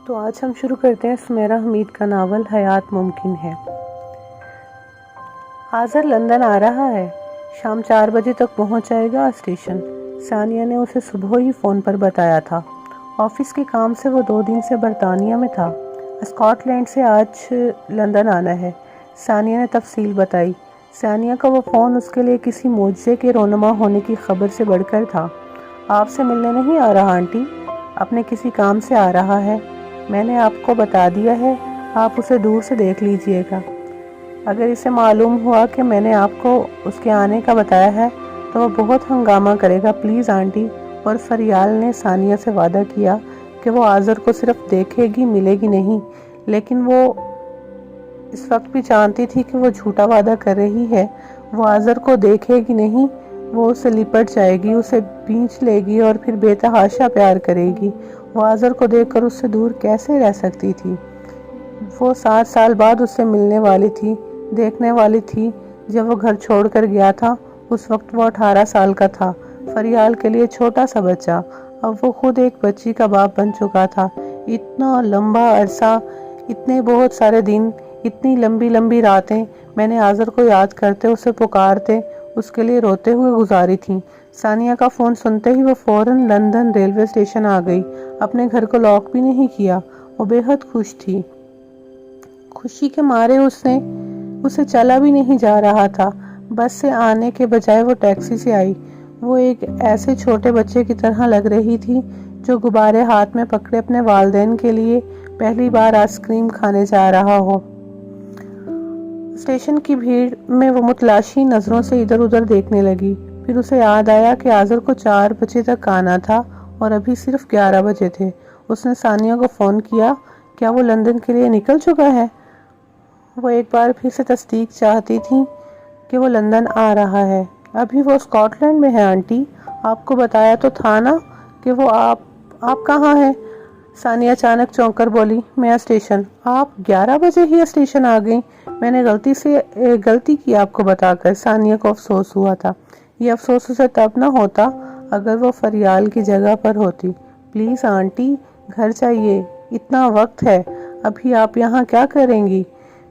تو آج ہم شروع کرتے ہیں سمیرہ حمید کا ناول حیات ممکن ہے۔ آذر لندن آ رہا ہے، شام 4 بجے تک پہنچ جائے گا اسٹیشن۔ ثانیہ نے اسے صبح ہی فون پر بتایا تھا۔ آفس کے کام سے وہ 2 دن سے برطانیہ میں تھا، اسکاٹ لینڈ سے آج لندن آنا ہے۔ ثانیہ نے تفصیل بتائی۔ ثانیہ کا وہ فون اس کے لیے کسی معجزے کے رونما ہونے کی خبر سے بڑھ کر تھا۔ آپ سے ملنے نہیں آ رہا آنٹی، اپنے کسی کام سے آ رہا ہے۔ میں نے آپ کو بتا دیا ہے، آپ اسے دور سے دیکھ لیجئے گا۔ اگر اسے معلوم ہوا کہ میں نے آپ کو اس کے آنے کا بتایا ہے تو وہ بہت ہنگامہ کرے گا، پلیز آنٹی۔ اور فریال نے ثانیہ سے وعدہ کیا کہ وہ آذر کو صرف دیکھے گی، ملے گی نہیں، لیکن وہ اس وقت بھی جانتی تھی کہ وہ جھوٹا وعدہ کر رہی ہے۔ وہ آذر کو دیکھے گی نہیں، وہ اسے لپٹ جائے گی، اسے بینچ لے گی اور پھر بے تحاشا پیار کرے گی۔ وہ آذر کو دیکھ کر اس سے دور کیسے رہ سکتی تھی؟ وہ 7 سال بعد اس سے ملنے والی تھی، دیکھنے والی تھی۔ جب وہ گھر چھوڑ کر گیا تھا اس وقت وہ 18 سال کا تھا، فریال کے لیے چھوٹا سا بچہ۔ اب وہ خود ایک بچی کا باپ بن چکا تھا۔ اتنا لمبا عرصہ، اتنے بہت سارے دن، اتنی لمبی لمبی راتیں میں نے آذر کو یاد کرتے، اسے پکارتے، اس کے لیے روتے ہوئے گزاری تھیں۔ ثانیہ کا فون سنتے ہی وہ فوراً لندن ریلوے اسٹیشن آ گئی۔ اپنے گھر کو لاک بھی نہیں کیا۔ وہ بے حد خوش تھی۔ خوشی کے مارے اسے چلا بھی نہیں جا رہا تھا۔ بس سے آنے کے بجائے وہ ٹیکسی سے آئی۔ وہ ایک ایسے چھوٹے بچے کی طرح لگ رہی تھی جو غبارے ہاتھ میں پکڑے اپنے والدین کے لیے پہلی بار آئس کریم کھانے جا رہا ہو۔ اسٹیشن کی بھیڑ میں وہ متلاشی نظروں سے ادھر ادھر دیکھنے لگی۔ پھر اسے یاد آیا کہ آذر کو 4 بجے تک آنا تھا اور ابھی صرف 11 بجے تھے۔ اس نے ثانیہ کو فون کیا۔ کیا وہ لندن کے لیے نکل چکا ہے؟ وہ ایک بار پھر سے تصدیق چاہتی تھی کہ وہ لندن آ رہا ہے۔ ابھی وہ اسکاٹ لینڈ میں ہے آنٹی، آپ کو بتایا تو تھا نا کہ وہ آپ کہاں ہیں؟ ثانیہ اچانک چونک کر بولی، میں اسٹیشن۔ آپ 11 بجے ہی اسٹیشن آ گئیں؟ میں نے غلطی کی آپ کو بتا کر۔ ثانیہ کو افسوس ہوا تھا۔ یہ افسوس اسے تب نہ ہوتا اگر وہ فریال کی جگہ پر ہوتی۔ پلیز آنٹی، گھر چاہیے، اتنا وقت ہے، ابھی آپ یہاں کیا کریں گی؟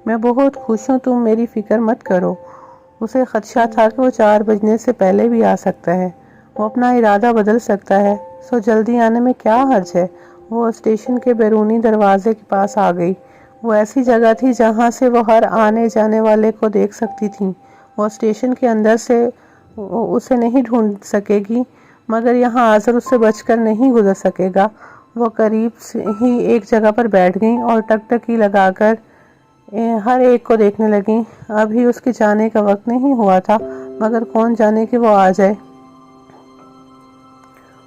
میں بہت خوش ہوں، تم میری فکر مت کرو۔ اسے خدشہ تھا کہ وہ 4 بجنے سے پہلے بھی آ سکتا ہے، وہ اپنا ارادہ بدل سکتا ہے، سو جلدی آنے میں کیا حرج ہے؟ وہ اسٹیشن کے بیرونی دروازے کے پاس آ گئی۔ وہ ایسی جگہ تھی جہاں سے وہ ہر آنے جانے والے کو دیکھ سکتی تھی۔ وہ اسٹیشن کے اندر سے اسے نہیں ڈھونڈ سکے گی، مگر یہاں آذر اس سے بچ کر نہیں گزر سکے گا۔ وہ قریب سے ہی ایک جگہ پر بیٹھ گئیں اور ٹکٹکی لگا کر ہر ایک کو دیکھنے لگیں۔ ابھی اس کے جانے کا وقت نہیں ہوا تھا، مگر کون جانے کہ وہ آ جائے۔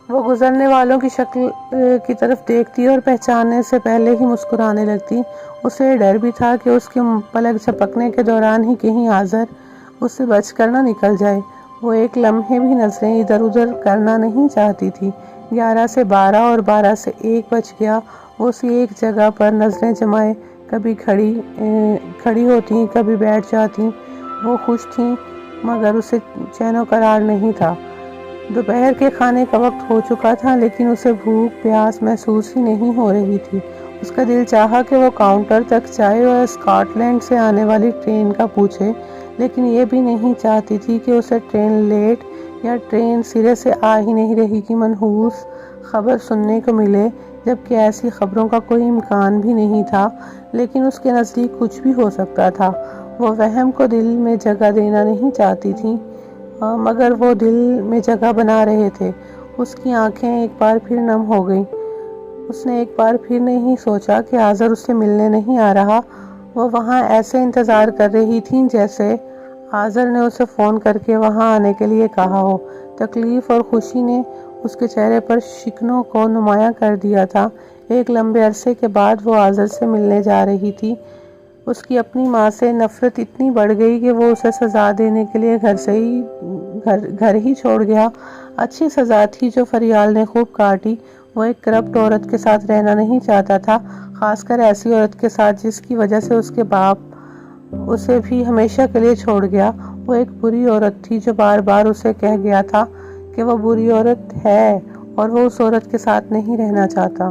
وہ گزرنے والوں کی شکل کی طرف دیکھتی اور پہچاننے سے پہلے ہی مسکرانے لگتی۔ اسے ڈر بھی تھا کہ اس کے پلک جھپکنے کے دوران ہی کہیں آذر اس سے بچ کر نہ نکل جائے۔ وہ ایک لمحے بھی نظریں ادھر ادھر کرنا نہیں چاہتی تھی۔ 11 سے 12 اور 12 سے 1 بج گیا۔ وہ اسی ایک جگہ پر نظریں جمائے کبھی کھڑی ہوتی، کبھی بیٹھ جاتی۔ وہ خوش تھی، مگر اسے چین و قرار نہیں تھا۔ دوپہر کے کھانے کا وقت ہو چکا تھا، لیکن اسے بھوک پیاس محسوس ہی نہیں ہو رہی تھی۔ اس کا دل چاہا کہ وہ کاؤنٹر تک جائے اور اسکاٹ لینڈ سے آنے والی ٹرین کا پوچھے، لیکن یہ بھی نہیں چاہتی تھی کہ اسے ٹرین لیٹ یا ٹرین سرے سے آ ہی نہیں رہی کی منحوس خبر سننے کو ملے، جبکہ ایسی خبروں کا کوئی امکان بھی نہیں تھا، لیکن اس کے نزدیک کچھ بھی ہو سکتا تھا۔ وہ وہم کو دل میں جگہ دینا نہیں چاہتی تھی، مگر وہ دل میں جگہ بنا رہے تھے۔ اس کی آنکھیں ایک بار پھر نم ہو گئیں۔ اس نے ایک بار پھر نہیں سوچا کہ آذر اس سے ملنے نہیں آ رہا۔ وہ وہاں ایسے انتظار کر رہی تھی جیسے آذر نے اسے فون کر کے وہاں آنے کے لیے کہا ہو۔ تکلیف اور خوشی نے اس کے چہرے پر شکنوں کو نمایاں کر دیا تھا۔ ایک لمبے عرصے کے بعد وہ آذر سے ملنے جا رہی تھی۔ اس کی اپنی ماں سے نفرت اتنی بڑھ گئی کہ وہ اسے سزا دینے کے لیے گھر ہی چھوڑ گیا۔ اچھی سزا تھی جو فریال نے خوب کاٹی۔ وہ ایک کرپٹ عورت کے ساتھ رہنا نہیں چاہتا تھا، خاص کر ایسی عورت کے ساتھ جس کی وجہ سے اس کے باپ اسے بھی ہمیشہ کے لیے چھوڑ گیا۔ وہ ایک بری عورت تھی جو بار بار اسے کہہ گیا تھا کہ وہ بری عورت ہے اور وہ اس عورت کے ساتھ نہیں رہنا چاہتا۔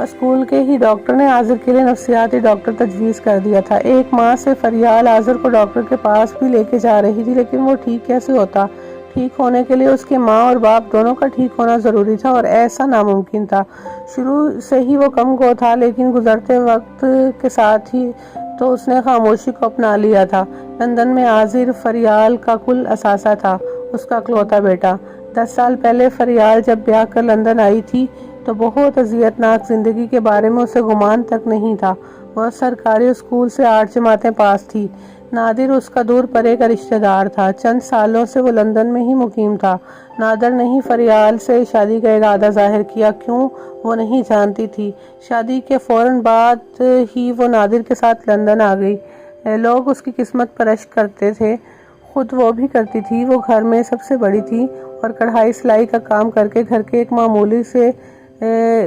اسکول کے ہی ڈاکٹر نے عازر کے لیے نفسیاتی ڈاکٹر تجویز کر دیا تھا۔ ایک ماہ سے فریال عازر کو ڈاکٹر کے پاس بھی لے کے جا رہی تھی، لیکن وہ ٹھیک کیسے ہوتا؟ ٹھیک ہونے کے لیے اس کے ماں اور باپ دونوں کا ٹھیک ہونا ضروری تھا، اور ایسا ناممکن تھا۔ شروع سے ہی وہ کم گو تھا، لیکن گزرتے وقت کے ساتھ ہی تو اس نے خاموشی کو اپنا لیا تھا۔ لندن میں عازر فریال کا کل اثاثہ تھا، اس کا اکلوتا بیٹا۔ 10 سال پہلے فریال جب بیاہ کر لندن آئی تھی تو بہت اذیت ناک زندگی کے بارے میں اسے گمان تک نہیں تھا۔ وہ سرکاری اسکول سے 8 جماعتیں پاس تھی۔ نادر اس کا دور پرے کا رشتہ دار تھا۔ چند سالوں سے وہ لندن میں ہی مقیم تھا۔ نادر نے ہی فریال سے شادی کا ارادہ ظاہر کیا، کیوں وہ نہیں جانتی تھی۔ شادی کے فوراً بعد ہی وہ نادر کے ساتھ لندن آ گئی۔ لوگ اس کی قسمت پرست کرتے تھے، خود وہ بھی کرتی تھی۔ وہ گھر میں سب سے بڑی تھی اور کڑھائی سلائی کا کام کر کے گھر کے ایک معمولی سے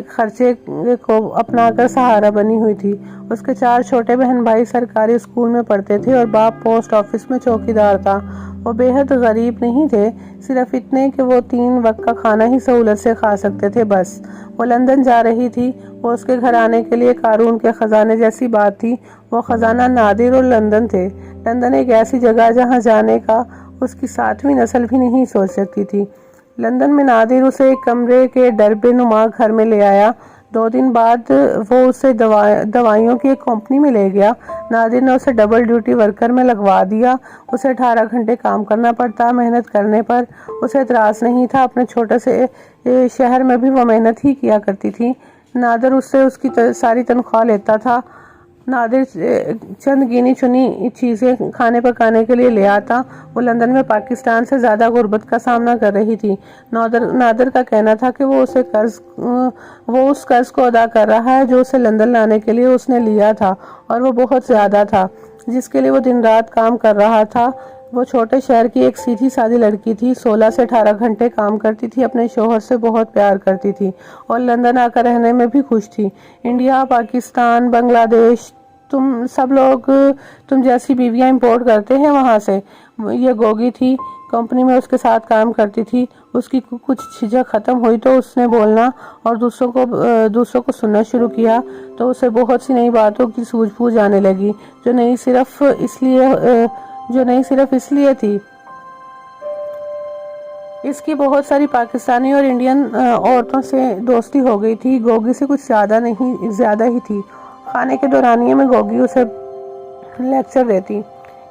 خرچے کو اپنا کر سہارا بنی ہوئی تھی۔ اس کے 4 چھوٹے بہن بھائی سرکاری اسکول میں پڑھتے تھے اور باپ پوسٹ آفس میں چوکیدار تھا۔ وہ بے حد غریب نہیں تھے، صرف اتنے کہ وہ 3 وقت کا کھانا ہی سہولت سے کھا سکتے تھے بس۔ وہ لندن جا رہی تھی، وہ اس کے گھر آنے کے لیے قارون کے خزانے جیسی بات تھی۔ وہ خزانہ نادر اور لندن تھے۔ لندن ایک ایسی جگہ جہاں جانے کا اس کی 7ویں نسل بھی نہیں سوچ سکتی تھی۔ لندن میں نادر اسے ایک کمرے کے ڈربے نما گھر میں لے آیا۔ 2 دن بعد وہ اسے دوائیوں کی ایک کمپنی میں لے گیا۔ نادر نے اسے ڈبل ڈیوٹی ورکر میں لگوا دیا۔ اسے 18 گھنٹے کام کرنا پڑتا۔ محنت کرنے پر اسے اعتراض نہیں تھا، اپنے چھوٹے سے شہر میں بھی وہ محنت ہی کیا کرتی تھی۔ نادر اس سے اس کی ساری تنخواہ لیتا تھا۔ نادر چند گنی چنی چیزیں کھانے پکانے کے لیے لے آتا۔ وہ لندن میں پاکستان سے زیادہ غربت کا سامنا کر رہی تھی۔ نادر کا کہنا تھا کہ وہ اس قرض کو ادا کر رہا ہے جو اسے لندن لانے کے لیے اس نے لیا تھا، اور وہ بہت زیادہ تھا، جس کے لیے وہ دن رات کام کر رہا تھا۔ وہ چھوٹے شہر کی ایک سیدھی سادی لڑکی تھی، 16 سے 18 گھنٹے کام کرتی تھی، اپنے شوہر سے بہت پیار کرتی تھی اور لندن آ کر رہنے میں بھی خوش تھی۔ انڈیا، پاکستان، بنگلہ دیش، سب لوگ تم جیسی بیویاں امپورٹ کرتے ہیں وہاں سے۔ یہ گوگی تھی، کمپنی میں اس کے ساتھ کام کرتی تھی۔ اس کی کچھ جھجک ختم ہوئی تو اس نے بولنا اور دوسروں کو سننا شروع کیا، تو اسے بہت سی نئی باتوں کی سوجھ بوجھ آنے لگی جو نہیں صرف اس لیے تھی۔ اس کی بہت ساری پاکستانی اور انڈین عورتوں سے دوستی ہو گئی تھی۔ گوگی سے کچھ زیادہ ہی تھی۔ کھانے کے دورانیے میں گوگی اسے لیکچر دیتی۔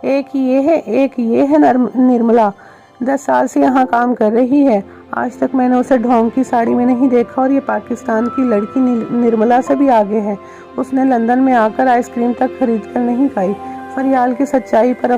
ایک یہ ہے نرملا، 10 سال سے یہاں کام کر رہی ہے۔ آج تک میں نے اسے ڈھونگ کی ساڑی میں نہیں دیکھا، اور یہ پاکستان کی لڑکی نرملا سے بھی آگے ہے۔ اس نے لندن میں آ کر آئس کریم تک خرید کر نہیں کھائی۔ فریال کی سچائی پر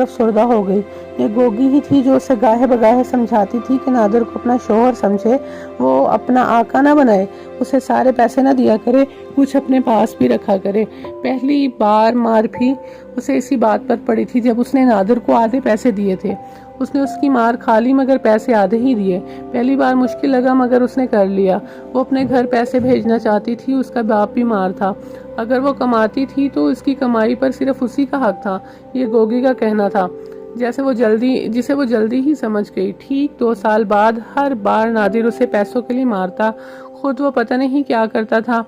افسردہ ہو گئی۔ یہ گوگی ہی تھی جو اسے گاہے بگاہے سمجھاتی تھی کہ نادر کو اپنا شوہر سمجھے، وہ اپنا آقا نہ بنائے، اسے سارے پیسے نہ دیا کرے، کچھ اپنے پاس بھی رکھا کرے۔ پہلی بار مار بھی اسے اسی بات پر پڑی تھی جب اس نے نادر کو آدھے پیسے دیے تھے۔ اس نے اس کی مار کھا لی مگر پیسے آدھے ہی دیے۔ پہلی بار مشکل لگا مگر اس نے کر لیا۔ وہ اپنے گھر پیسے بھیجنا چاہتی تھی، اس کا باپ بیمار تھا۔ اگر وہ کماتی تھی تو اس کی کمائی پر صرف اسی کا حق تھا، یہ گوگی کا کہنا تھا، جسے وہ جلدی ہی سمجھ گئی۔ ٹھیک 2 سال بعد ہر بار نادر اسے پیسوں کے لیے مارتا، خود وہ پتہ نہیں کیا کرتا تھا،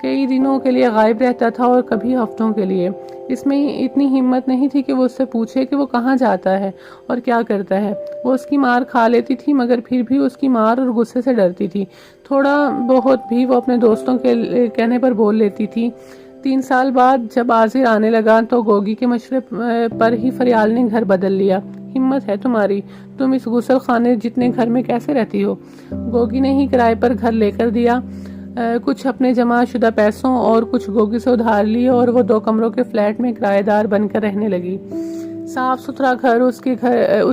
کئی دنوں کے لیے غائب رہتا تھا اور کبھی ہفتوں کے لیے۔ اس میں اتنی ہمت نہیں تھی کہ وہ اس سے پوچھے کہ وہ کہاں جاتا ہے اور کیا کرتا ہے۔ وہ اس کی مار کھا لیتی تھی مگر پھر بھی اس کی مار اور غصے سے ڈرتی تھی۔ تھوڑا بہت بھی وہ اپنے دوستوں کے کہنے پر بول لیتی تھی۔ 3 سال بعد جب عازر آنے لگا تو گوگی کے مشورے پر ہی فریال نے گھر بدل لیا۔ ہمت ہے تمہاری، تم اس غسل خانے جتنے گھر میں کیسے رہتی ہو؟ گوگی نے ہی کرائے پر گھر لے کر دیا، کچھ اپنے جمع شدہ پیسوں اور کچھ گوگی سے ادھار لیے، اور وہ 2 کمروں کے فلیٹ میں کرایہ دار بن کر رہنے لگی۔ صاف ستھرا گھر اس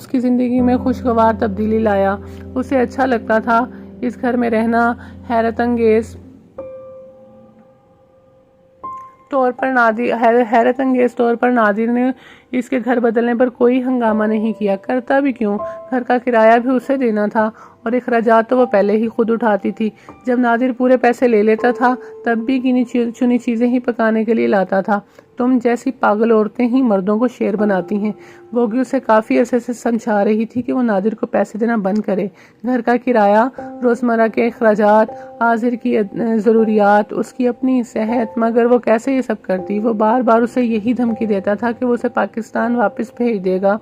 کی زندگی میں خوشگوار تبدیلی لایا۔ اسے اچھا لگتا تھا اس گھر میں رہنا۔ حیرت انگیز طور پر نادر نے اس کے گھر بدلنے پر کوئی ہنگامہ نہیں کیا۔ کرتا بھی کیوں، گھر کا کرایہ بھی اسے دینا تھا اور اخراجات تو وہ پہلے ہی خود اٹھاتی تھی۔ جب نادر پورے پیسے لے لیتا تھا تب بھی گنی چنی چیزیں ہی پکانے کے لیے لاتا تھا، تو تم جیسی پاگل عورتیں ہی مردوں کو شیر بناتی ہیں۔ گوگی اسے کافی عرصے سے سمجھا رہی تھی کہ وہ نادر کو پیسے دینا بند کرے، گھر کا کرایہ، روزمرہ کے اخراجات، عاذر کی ضروریات، اس کی اپنی صحت، مگر وہ کیسے یہ سب کرتی؟ وہ بار بار اسے یہی دھمکی دیتا تھا کہ وہ اسے پاکستان واپس بھیج دے گا۔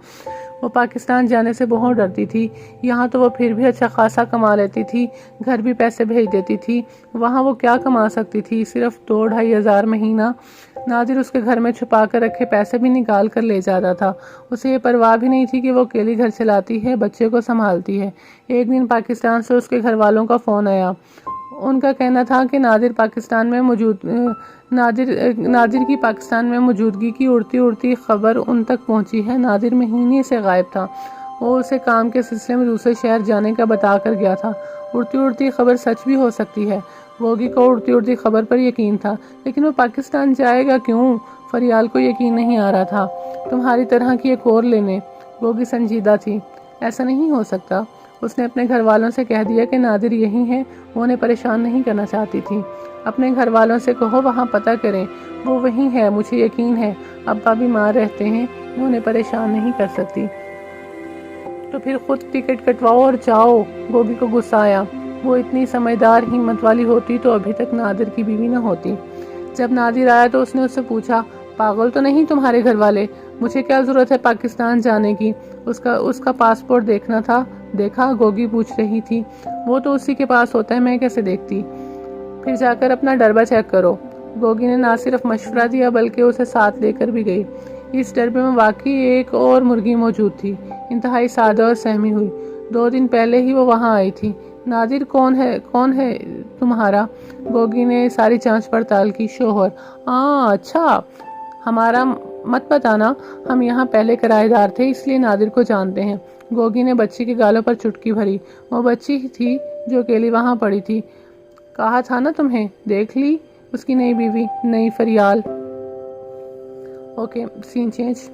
وہ پاکستان جانے سے بہت ڈرتی تھی۔ یہاں تو وہ پھر بھی اچھا خاصا کما لیتی تھی، گھر بھی پیسے بھیج دیتی تھی، وہاں وہ کیا کما سکتی تھی؟ صرف 2-2.5 ہزار مہینہ۔ نادر اس کے گھر میں چھپا کر رکھے پیسے بھی نکال کر لے جاتا تھا۔ اسے یہ پرواہ بھی نہیں تھی کہ وہ اکیلی گھر چلاتی ہے، بچے کو سنبھالتی ہے۔ ایک دن پاکستان سے اس کے گھر والوں کا فون آیا۔ ان کا کہنا تھا کہ نادر کی پاکستان میں موجودگی کی اڑتی خبر ان تک پہنچی ہے۔ نادر مہینے سے غائب تھا۔ وہ اسے کام کے سلسلے میں دوسرے شہر جانے کا بتا کر گیا تھا۔ اڑتی خبر سچ بھی ہو سکتی ہے۔ گوگی کو اڑتی خبر پر یقین تھا، لیکن وہ پاکستان جائے گا کیوں؟ فریال کو یقین نہیں آ رہا تھا۔ تمہاری طرح کی ایک اور لینے۔ گوگی سنجیدہ تھی۔ ایسا نہیں ہو سکتا۔ اس نے اپنے گھر والوں سے کہہ دیا کہ نادر یہی ہے، وہ انہیں پریشان نہیں کرنا چاہتی تھی۔ اپنے گھر والوں سے کہو وہاں پتہ کریں، وہ وہی ہے، مجھے یقین ہے۔ ابا بیمار رہتے ہیں، وہ انہیں پریشان نہیں کر سکتی۔ تو پھر خود ٹکٹ کٹواؤ اور جاؤ۔ گوگی کو غصہ آیا۔ وہ اتنی سمجھدار ہمت والی ہوتی تو ابھی تک نادر کی بیوی نہ ہوتی۔ جب نادر آیا تو اس نے اس سے پوچھا، پاگل تو نہیں تمہارے گھر والے؟ مجھے کیا ضرورت ہے پاکستان جانے کی؟ اس کا پاسپورٹ دیکھنا تھا۔ دیکھا؟ گوگی پوچھ رہی تھی۔ وہ تو اسی کے پاس ہوتا ہے، میں کیسے دیکھتی؟ پھر جا کر اپنا ڈربہ چیک کرو۔ گوگی نے نہ صرف مشورہ دیا بلکہ اسے ساتھ لے کر بھی گئی۔ اس ڈربے میں واقعی ایک اور مرغی موجود تھی، انتہائی سادہ اور سہمی ہوئی۔ 2 دن پہلے ہی وہ وہاں آئی تھی۔ نادر کون ہے تمہارا؟ گوگی نے ساری جانچ پڑتال کی۔ شوہر؟ اچھا، ہمارا مت بتانا، ہم یہاں پہلے کرایہ دار تھے، اس لیے نادر کو جانتے ہیں۔ گوگی نے بچی کے گالوں پر چٹکی بھری۔ وہ بچی ہی تھی جو اکیلی وہاں پڑی تھی۔ کہا تھا نا تمہیں، دیکھ لی اس کی نئی بیوی، نئی فریال۔ اوکے، سین چینج۔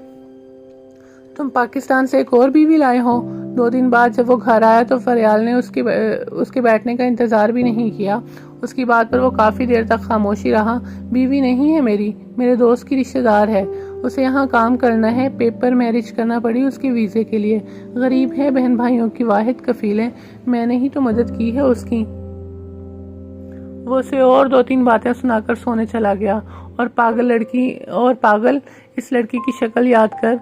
تم پاکستان سے ایک اور بیوی لائے ہو؟ 2 دن بعد جب وہ گھر آیا تو فریال نے اس کے بیٹھنے کا انتظار بھی نہیں کیا۔ اس کی بات پر وہ کافی دیر تک خاموشی رہا۔ بیوی نہیں ہے میری، میرے دوست کی رشتہ دار ہے، اسے یہاں کام کرنا ہے، پیپر میرج کرنا پڑی اس کے ویزے کے لیے، غریب ہے، بہن بھائیوں کی واحد کفیل ہے، میں نے ہی تو مدد کی ہے اس کی۔ وہ اسے اور 2-3 باتیں سنا کر سونے چلا گیا۔ اور پاگل اس لڑکی کی شکل یاد کر،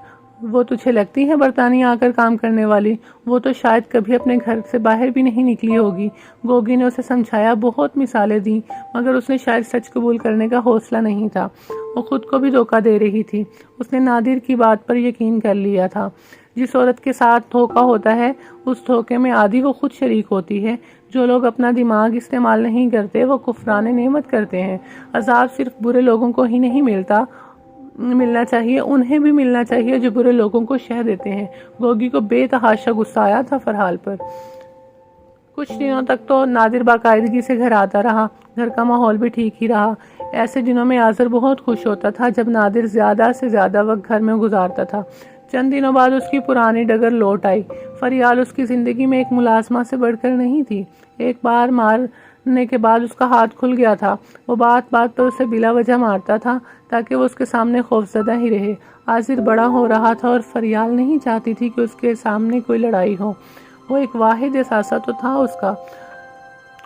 وہ تجھے لگتی ہے برطانیہ آ کر کام کرنے والی؟ وہ تو شاید کبھی اپنے گھر سے باہر بھی نہیں نکلی ہوگی۔ گوگی نے اسے سمجھایا، بہت مثالیں دیں، مگر اس نے شاید سچ قبول کرنے کا حوصلہ نہیں تھا۔ وہ خود کو بھی دھوکہ دے رہی تھی۔ اس نے نادر کی بات پر یقین کر لیا تھا۔ جس عورت کے ساتھ دھوکہ ہوتا ہے، اس دھوکے میں آدھی وہ خود شریک ہوتی ہے۔ جو لوگ اپنا دماغ استعمال نہیں کرتے وہ کفران نعمت کرتے ہیں۔ عذاب صرف برے لوگوں کو ہی نہیں ملنا چاہیے، انہیں بھی ملنا چاہیے جو برے لوگوں کو شہ دیتے ہیں۔ گوگی کو بے تحاشا غصہ آیا تھا فرحال پر۔ کچھ دنوں تک تو نادر باقاعدگی سے گھر آتا رہا، گھر کا ماحول بھی ٹھیک ہی رہا۔ ایسے دنوں میں آذر بہت خوش ہوتا تھا جب نادر زیادہ سے زیادہ وقت گھر میں گزارتا تھا۔ چند دنوں بعد اس کی پرانی ڈگر لوٹ آئی۔ فریال اس کی زندگی میں ایک ملازمہ سے بڑھ کر نہیں تھی۔ ایک بار مارنے کے بعد اس کا ہاتھ کھل گیا تھا۔ وہ بات بات پر اسے بلا وجہ مارتا تھا تاکہ وہ اس کے سامنے خوفزدہ ہی رہے۔ آذر بڑا ہو رہا تھا اور فریال نہیں چاہتی تھی کہ اس کے سامنے کوئی لڑائی ہو۔ وہ ایک واحد احساسہ تو تھا اس کا،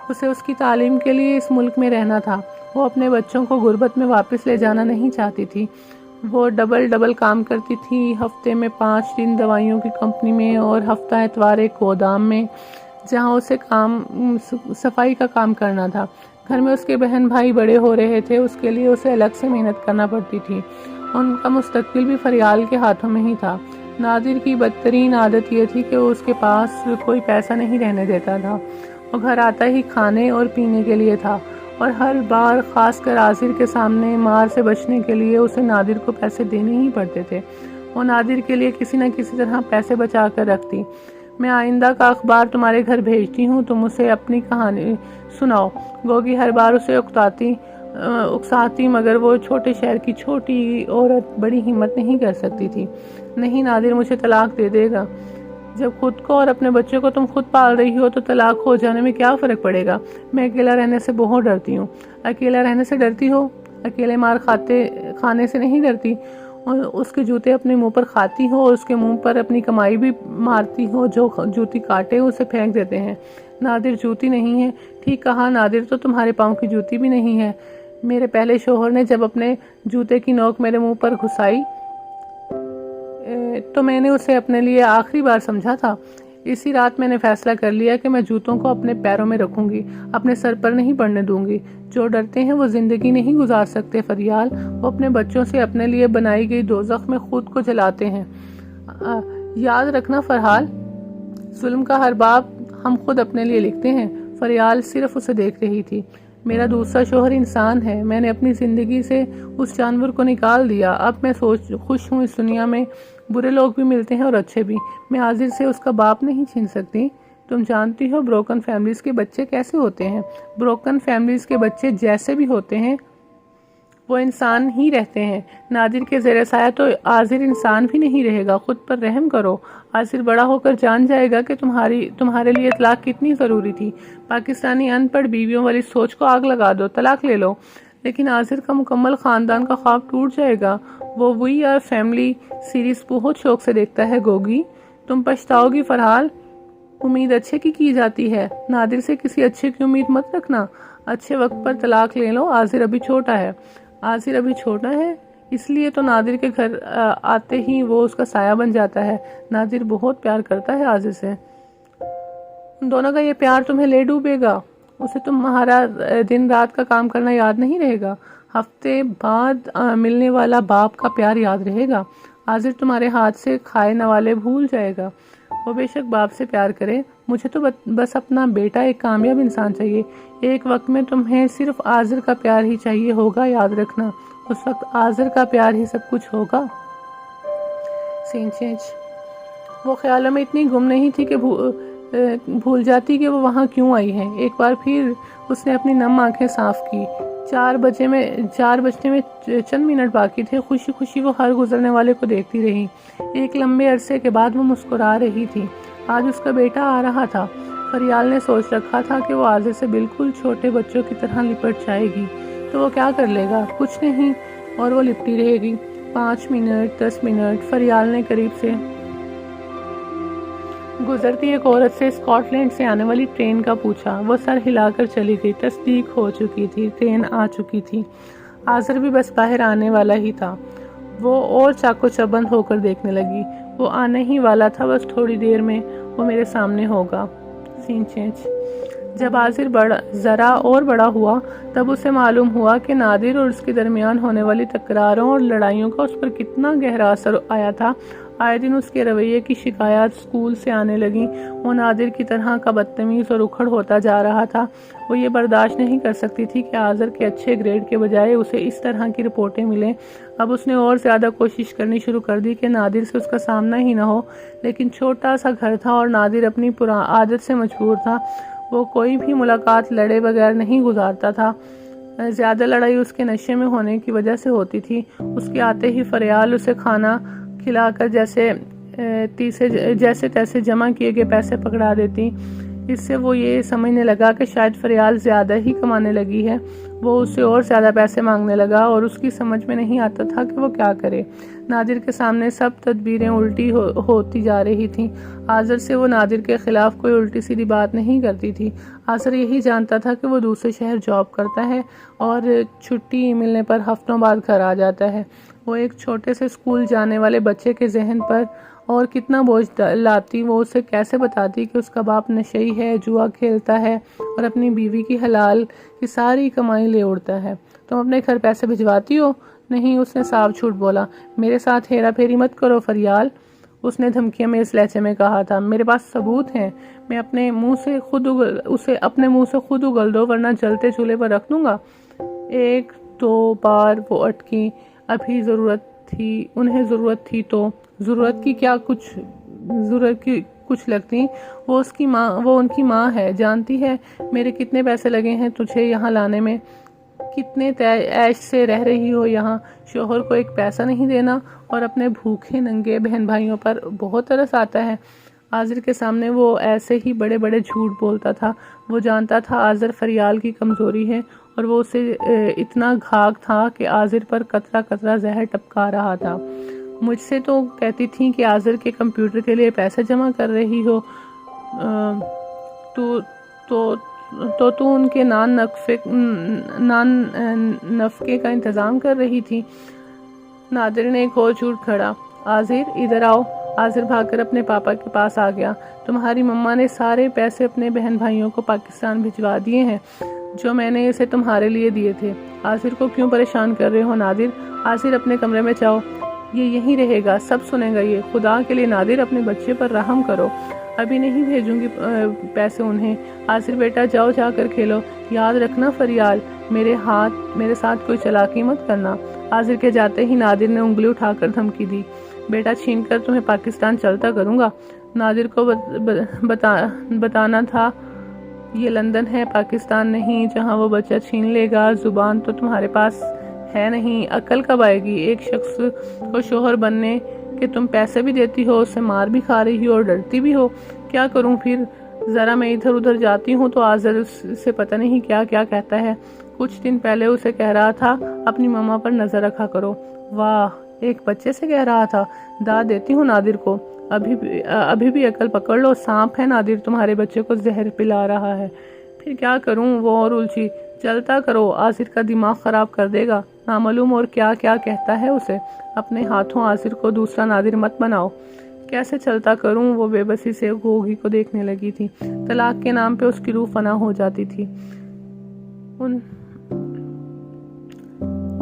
اسے اس کی تعلیم کے لیے اس ملک میں رہنا تھا۔ وہ اپنے بچوں کو غربت میں واپس لے جانا نہیں چاہتی تھی۔ وہ ڈبل کام کرتی تھی، ہفتے میں 5 دن دوائیوں کی کمپنی میں اور ہفتہ اتوار ایک گودام میں جہاں اسے صفائی کا کام کرنا تھا۔ گھر میں اس کے بہن بھائی بڑے ہو رہے تھے، اس کے لیے اسے الگ سے محنت کرنا پڑتی تھی۔ ان کا مستقبل بھی فریال کے ہاتھوں میں ہی تھا۔ نادر کی بدترین عادت یہ تھی کہ وہ اس کے پاس کوئی پیسہ نہیں رہنے دیتا تھا۔ وہ گھر آتا ہی کھانے اور پینے کے لیے تھا، اور ہر بار خاص کر آذر کے سامنے مار سے بچنے کے لیے اسے نادر کو پیسے دینے ہی پڑتے تھے۔ وہ نادر کے لیے کسی نہ کسی طرح پیسے بچا کر رکھتی۔ میں آئندہ کا اخبار تمہارے گھر بھیجتی ہوں، تم اسے اپنی کہانی سناؤ۔ گوگی ہر بار اسے اکساتی مگر وہ چھوٹے شہر کی چھوٹی عورت بڑی ہمت نہیں کر سکتی تھی۔ نہیں نادر مجھے طلاق دے دے گا۔ جب خود کو اور اپنے بچوں کو تم خود پال رہی ہو تو طلاق ہو جانے میں کیا فرق پڑے گا؟ میں اکیلا رہنے سے بہت ڈرتی ہوں۔ اکیلا رہنے سے ڈرتی ہو؟ اکیلے مار کھانے سے نہیں ڈرتی، اور اس کے جوتے اپنے منہ پر کھاتی ہو اور اس کے منہ پر اپنی کمائی بھی مارتی ہو، جو جوتی کاٹے اسے پھینک دیتے ہیں۔ نادر جوتی نہیں ہے، ٹھیک کہا، نادر تو تمہارے پاؤں کی جوتی بھی نہیں ہے۔ میرے پہلے شوہر نے جب اپنے جوتے کی نوک میرے منہ پر گھسائی تو میں نے اسے اپنے لیے آخری بار سمجھا تھا۔ اسی رات میں نے فیصلہ کر لیا کہ میں جوتوں کو اپنے پیروں میں رکھوں گی، اپنے سر پر نہیں پڑنے دوں گی۔ جو ڈرتے ہیں وہ زندگی نہیں گزار سکتے فریال، وہ اپنے بچوں سے اپنے لیے بنائی گئی دوزخ میں خود کو جلاتے ہیں۔ یاد رکھنا فرحال، ظلم کا ہر باب ہم خود اپنے لیے لکھتے ہیں۔ فریال صرف اسے دیکھ رہی تھی۔ میرا دوسرا شوہر انسان ہے، میں نے اپنی زندگی سے اس جانور کو نکال دیا۔ اب میں خوش ہوں، اس دنیا میں برے لوگ بھی ملتے ہیں اور اچھے بھی۔ میں عاذر سے اس کا باپ نہیں چھین سکتی۔ تم جانتی ہو بروکن فیملیز کے بچے کیسے ہوتے ہیں؟ بروکن فیملیز کے بچے جیسے بھی ہوتے ہیں وہ انسان ہی رہتے ہیں۔ نادر کے زیر سایہ تو عاذر انسان بھی نہیں رہے گا۔ خود پر رحم کرو۔ عاذر بڑا ہو کر جان جائے گا کہ تمہارے لیے طلاق کتنی ضروری تھی۔ پاکستانی ان پڑھ بیویوں والی سوچ کو آگ لگا دو، طلاق لے لو۔ لیکن عاذر کا مکمل خاندان کا خواب ٹوٹ جائے گا۔ وہ وی آر فیملی سیریز بہت شوق سے دیکھتا ہے گوگی۔ تم پچھتاؤ گی فرحال۔ امید اچھے کی جاتی ہے، نادر سے کسی اچھے کی امید مت رکھنا۔ اچھے وقت پر طلاق لے لو۔ عاذر ابھی چھوٹا ہے، اس لیے تو نادر کے گھر آتے ہی وہ اس کا سایہ بن جاتا ہے۔ نادر بہت پیار کرتا ہے عاذر سے۔ ان دونوں کا یہ پیار تمہیں لے ڈوبے گا۔ اسے تمہارا دن رات کا کام کرنا یاد نہیں رہے گا، ہفتے بعد ملنے والا باپ کا پیار یاد رہے گا۔ عاذر تمہارے ہاتھ سے کھائے نوالے بھول جائے گا۔ وہ بے شک باپ سے پیار کرے، مجھے تو بس اپنا بیٹا ایک کامیاب انسان چاہیے۔ ایک وقت میں تمہیں صرف عاذر کا پیار ہی چاہیے ہوگا، یاد رکھنا۔ اس وقت عاذر کا پیار ہی سب کچھ ہوگا۔ وہ خیالوں میں اتنی گم نہیں تھی کہ بھول جاتی کہ وہ وہاں کیوں آئی ہے۔ ایک بار پھر اس نے اپنی نم آنکھیں صاف کی۔ 4 بجنے میں چند منٹ باقی تھے۔ خوشی خوشی وہ ہر گزرنے والے کو دیکھتی رہی۔ ایک لمبے عرصے کے بعد وہ مسکرا رہی تھی۔ آج اس کا بیٹا آ رہا تھا۔ فریال نے سوچ رکھا تھا کہ وہ عاذر سے بالکل چھوٹے بچوں کی طرح لپٹ جائے گی تو وہ کیا کر لے گا، کچھ نہیں، اور وہ لپٹی رہے گی۔ 5 منٹ 10 منٹ فریال نے قریب سے گزرتی ایک عورت سے اسکاٹ لینڈ سے آنے والی ٹرین کا پوچھا۔ وہ سر ہلا کر چلی گئی۔ تصدیق ہو چکی تھی، ٹرین آ چکی تھی۔ عاذر بھی بس باہر آنے والا ہی تھا۔ وہ اور چاقو چبند ہو کر دیکھنے لگی۔ وہ آنے ہی والا تھا، بس تھوڑی دیر میں وہ میرے سامنے ہوگا۔ جب عاذر ذرا اور بڑا ہوا تب اسے معلوم ہوا کہ نادر اور اس کے درمیان ہونے والی تکراروں اور لڑائیوں کا اس پر کتنا گہرا اثر آیا تھا۔ آئے دن اس کے رویے کی شکایات اسکول سے آنے لگیں۔ وہ نادر کی طرح کا بدتمیز اور اکھڑ ہوتا جا رہا تھا۔ وہ یہ برداشت نہیں کر سکتی تھی کہ عاذر کے اچھے گریڈ کے بجائے اسے اس طرح کی رپورٹیں ملیں۔ اب اس نے اور زیادہ کوشش کرنی شروع کر دی کہ نادر سے اس کا سامنا ہی نہ ہو، لیکن چھوٹا سا گھر تھا اور نادر اپنی عادت سے مجبور تھا۔ وہ کوئی بھی ملاقات لڑے بغیر نہیں گزارتا تھا۔ زیادہ لڑائی اس کے نشے میں ہونے کی وجہ سے ہوتی تھی۔ اس کے آتے ہی فریال اسے کھانا کھلا کر جیسے تیسے جمع کیے گئے پیسے پکڑا دیتی۔ اس سے وہ یہ سمجھنے لگا کہ شاید فریال زیادہ ہی کمانے لگی ہے۔ وہ اس سے اور زیادہ پیسے مانگنے لگا اور اس کی سمجھ میں نہیں آتا تھا کہ وہ کیا کرے۔ نادر کے سامنے سب تدبیریں الٹی ہوتی جا رہی تھیں۔ عاذر سے وہ نادر کے خلاف کوئی الٹی سیدھی بات نہیں کرتی تھی۔ عاذر یہی جانتا تھا کہ وہ دوسرے شہر جاب کرتا ہے اور چھٹی ملنے پر ہفتوں بعد گھر آ جاتا ہے۔ وہ ایک چھوٹے سے اسکول جانے والے بچے کے ذہن پر اور کتنا بوجھ لاتی۔ وہ اسے کیسے بتاتی کہ اس کا باپ نشئی ہے، جوا کھیلتا ہے اور اپنی بیوی کی حلال کی ساری کمائی لے اڑتا ہے۔ تم اپنے گھر پیسے بھجواتی ہو؟ نہیں، اس نے صاف جھوٹ بولا۔ میرے ساتھ ہیرا پھیری مت کرو فریال، اس نے دھمکیوں میں اس لہجے میں کہا تھا۔ میرے پاس ثبوت ہیں، میں اپنے منہ سے خود اگل دو ورنہ جلتے چولہے پر رکھ دوں گا۔ 1-2 بار وہ اٹکی۔ ابھی انہیں ضرورت تھی تو ضرورت کی کچھ لگتی۔ وہ ان کی ماں ہے، جانتی ہے میرے کتنے پیسے لگے ہیں تجھے یہاں لانے میں، کتنے عیش سے رہ رہی ہو یہاں۔ شوہر کو ایک پیسہ نہیں دینا اور اپنے بھوکے ننگے بہن بھائیوں پر بہت ترس آتا ہے۔ آذر کے سامنے وہ ایسے ہی بڑے بڑے جھوٹ بولتا تھا۔ وہ جانتا تھا آذر فریال کی کمزوری ہے اور وہ اسے اتنا گھاگ تھا کہ آذر پر قطرہ قطرہ زہر ٹپکا رہا تھا۔ مجھ سے تو کہتی تھی کہ آذر کے کمپیوٹر کے لیے پیسے جمع کر رہی ہو، تو ان کے نان نفقے کا انتظام کر رہی تھی۔ نادر نے ایک اور جھوٹ کھڑا۔ آذر ادھر آؤ۔ آذر بھاگ کر اپنے پاپا کے پاس آ گیا۔ تمہاری مما نے سارے پیسے اپنے بہن بھائیوں کو پاکستان بھجوا دیے ہیں جو میں نے اسے تمہارے لیے دیے تھے۔ آذر کو کیوں پریشان کر رہے ہو نادر؟ آذر اپنے کمرے میں جاؤ، یہ یہیں رہے گا، سب سنے گا یہ۔ خدا کے لیے نادر اپنے بچے پر رحم کرو، ابھی نہیں بھیجوں گی پیسے انہیں۔ آذر بیٹا جاؤ، جا کر کھیلو، یاد رکھنا فریال میرے ساتھ کوئی چلاکی مت کرنا۔ آذر کے جاتے ہی نادر نے انگلی اٹھا کر دھمکی دی، بیٹا چھین کر تمہیں پاکستان چلتا کروں گا۔ نادر کو بتانا تھا یہ لندن ہے، پاکستان نہیں جہاں وہ بچہ چھین لے گا۔ زبان تو تمہارے پاس ہے نہیں، عقل کب آئے گی؟ ایک شخص کو شوہر بننے کہ تم پیسے بھی دیتی ہو، اسے مار بھی کھا رہی ہو اور ڈرتی بھی ہو۔ کیا کروں پھر؟ ذرا میں ادھر ادھر جاتی ہوں تو آذر سے پتہ نہیں کیا کیا کہتا ہے۔ کچھ دن پہلے اسے کہہ رہا تھا اپنی ماما پر نظر رکھا کرو۔ واہ، ایک بچے سے کہہ رہا تھا۔ داد دیتی ہوں نادر کو، ابھی بھی عقل پکڑ لو، سانپ ہے نادر تمہارے بچے کو زہر پلا رہا ہے۔ پھر کیا کروں؟ وہ اور الجھی۔ چلتا کرو، آذر کا دماغ خراب کر دے گا، نامعلوم اور کیا کیا کہتا ہے اسے۔ اپنے ہاتھوں آذر کو دوسرا نادر مت بناؤ۔ کیسے چلتا کروں؟ وہ بے بسی سے گوگی کو دیکھنے لگی تھی۔ طلاق کے نام پہ اس کی روح فنا ہو جاتی تھی۔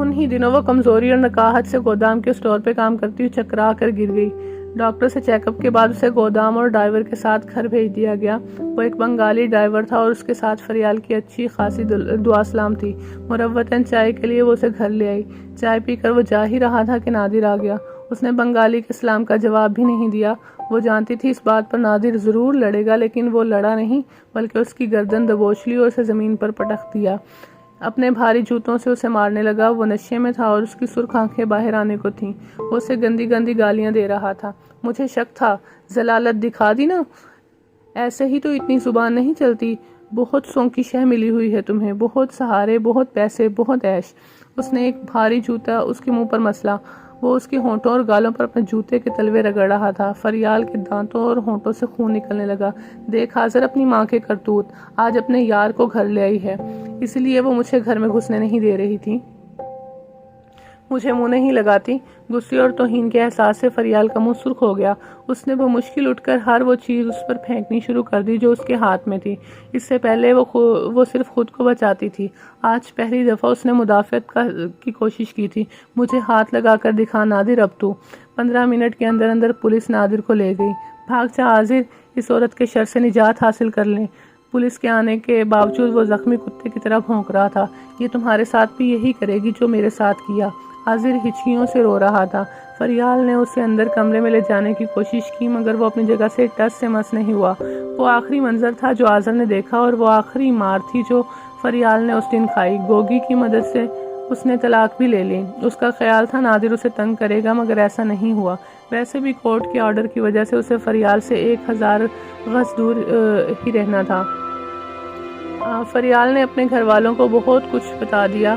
انہی دنوں وہ کمزوری اور نکاہت سے گودام کے اسٹور پہ کام کرتی ہوئی چکرا کر گر گئی۔ ڈاکٹر سے چیک اپ کے بعد اسے گودام اور ڈرائیور کے ساتھ گھر بھیج دیا گیا۔ وہ ایک بنگالی ڈرائیور تھا اور اس کے ساتھ فریال کی اچھی خاصی دعا سلام تھی۔ مروتاً چائے کے لیے وہ اسے گھر لے آئی۔ چائے پی کر وہ جا ہی رہا تھا کہ نادر آ گیا۔ اس نے بنگالی کے سلام کا جواب بھی نہیں دیا۔ وہ جانتی تھی اس بات پر نادر ضرور لڑے گا، لیکن وہ لڑا نہیں بلکہ اس کی گردن دبوچ لی اور اسے زمین پر پٹخ دیا۔ اپنے بھاری جوتوں سے اسے مارنے لگا۔ وہ نشے میں تھا اور اس کی سرخ آنکھیں باہر آنے کو تھیں۔ وہ اسے گندی گندی گالیاں دے رہا تھا۔ مجھے شک تھا، ذلالت دکھا دی نا، ایسے ہی تو اتنی زبان نہیں چلتی۔ بہت سوں کی شہ ملی ہوئی ہے تمہیں، بہت سہارے، بہت پیسے، بہت عیش۔ اس نے ایک بھاری جوتا اس کے منہ پر مسلا۔ وہ اس کے ہونٹوں اور گالوں پر اپنے جوتے کے تلوے رگڑ رہا تھا۔ فریال کے دانتوں اور ہونٹوں سے خون نکلنے لگا۔ دیکھ آذر اپنی ماں کے کرتوت، آج اپنے یار کو گھر لے آئی ہے، اس لیے وہ مجھے گھر میں گھسنے نہیں دے رہی تھی، مجھے منہ نہیں لگاتی۔ غصے اور توہین کے احساس سے فریال کا منہ سرخ ہو گیا۔ اس نے بمشکل اٹھ کر ہر وہ چیز اس پر پھینکنی شروع کر دی جو اس کے ہاتھ میں تھی۔ اس سے پہلے وہ صرف خود کو بچاتی تھی، آج پہلی دفعہ اس نے مدافعت کی کوشش کی تھی۔ مجھے ہاتھ لگا کر دکھا نادر اب تو۔ 15 منٹ کے اندر اندر پولیس نادر کو لے گئی۔ بھاگ جا آذر، اس عورت کے شر سے نجات حاصل کر لیں۔ پولیس کے آنے کے باوجود وہ زخمی کتے کی طرح بھونک رہا تھا۔ یہ تمہارے ساتھ بھی یہی کرے گی جو میرے ساتھ کیا۔ آذر ہچکیوں سے رو رہا تھا۔ فریال نے اسے اندر کمرے میں لے جانے کی کوشش کی مگر وہ اپنی جگہ سے ٹس سے مس نہیں ہوا۔ وہ آخری منظر تھا جو آذر نے دیکھا اور وہ آخری مار تھی جو فریال نے اس دن کھائی۔ گوگی کی مدد سے اس نے طلاق بھی لے لی۔ اس کا خیال تھا نادر اسے تنگ کرے گا مگر ایسا نہیں ہوا۔ ویسے بھی کورٹ کے آرڈر کی وجہ سے اسے فریال سے 1000 گز دور ہی رہنا تھا۔ فریال نے اپنے گھر والوں کو بہت کچھ بتا دیا،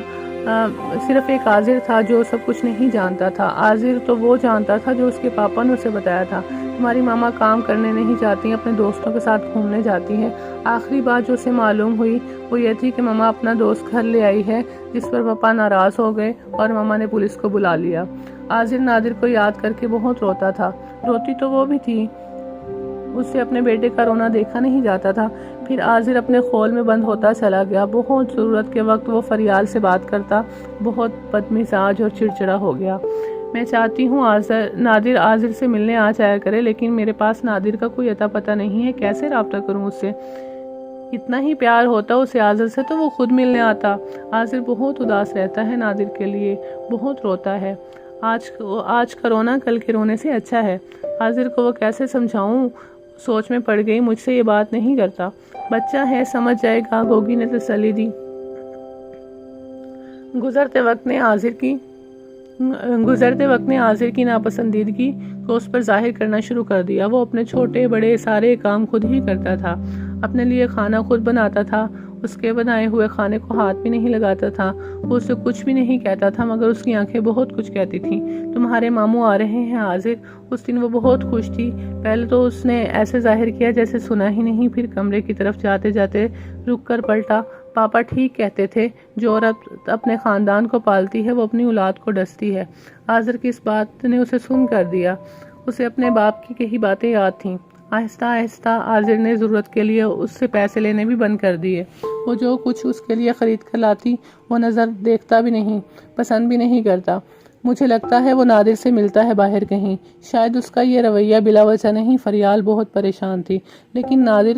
صرف ایک آذر تھا جو سب کچھ نہیں جانتا تھا۔ آذر تو وہ جانتا تھا جو اس کے پاپا نے اسے بتایا تھا۔ تمہاری ماما کام کرنے نہیں جاتی، اپنے دوستوں کے ساتھ گھومنے جاتی ہیں۔ آخری بات جو اسے معلوم ہوئی وہ یہ تھی کہ ماما اپنا دوست گھر لے آئی ہے، جس پر پاپا ناراض ہو گئے اور ماما نے پولیس کو بلا لیا۔ آذر نادر کو یاد کر کے بہت روتا تھا۔ روتی تو وہ بھی تھی، اس سے اپنے بیٹے کا رونا دیکھا نہیں جاتا تھا۔ پھر آذر اپنے خول میں بند ہوتا چلا گیا۔ بہت ضرورت کے وقت وہ فریال سے بات کرتا، بہت بدمزاج اور چڑچڑا ہو گیا۔ میں چاہتی ہوں نادر آذر سے ملنے آ جایا کرے، لیکن میرے پاس نادر کا کوئی اتا پتہ نہیں ہے، کیسے رابطہ کروں اس سے؟ اتنا ہی پیار ہوتا اسے آذر سے تو وہ خود ملنے آتا۔ آذر بہت اداس رہتا ہے نادر کے لیے، بہت روتا ہے۔ آج کا رونا کل کے رونے سے اچھا ہے۔ آذر کو وہ کیسے سمجھاؤں؟ سوچ میں پڑ گئی۔ مجھ سے یہ بات نہیں کرتا، بچہ ہے سمجھ جائے گا، گوگی نے تسلی دی۔ گزرتے وقت نے آذر کی گزرتے وقت نے عاذر کی ناپسندیدگی کو اس پر ظاہر کرنا شروع کر دیا۔ وہ اپنے چھوٹے بڑے سارے کام خود ہی کرتا تھا، اپنے لیے کھانا خود بناتا تھا، اس کے بنائے ہوئے کھانے کو ہاتھ بھی نہیں لگاتا تھا۔ وہ اسے کچھ بھی نہیں کہتا تھا مگر اس کی آنکھیں بہت کچھ کہتی تھیں۔ تمہارے ماموں آ رہے ہیں عاذر۔ اس دن وہ بہت خوش تھی۔ پہلے تو اس نے ایسے ظاہر کیا جیسے سنا ہی نہیں، پھر کمرے کی طرف جاتے جاتے رک کر پلٹا۔ پاپا ٹھیک کہتے تھے، جو عورت اپنے خاندان کو پالتی ہے وہ اپنی اولاد کو ڈستی ہے۔ عاذر کی اس بات نے اسے سن کر دیا۔ اسے اپنے باپ کی کئی باتیں یاد تھیں۔ آہستہ آہستہ عاذر نے ضرورت کے لیے اس سے پیسے لینے بھی بند کر دیے۔ وہ جو کچھ اس کے لیے خرید کر لاتی وہ نظر دیکھتا بھی نہیں، پسند بھی نہیں کرتا۔ مجھے لگتا ہے وہ نادر سے ملتا ہے باہر کہیں۔ شاید اس کا یہ رویہ بلا وجہ نہیں۔ فریال بہت پریشان تھی، لیکن نادر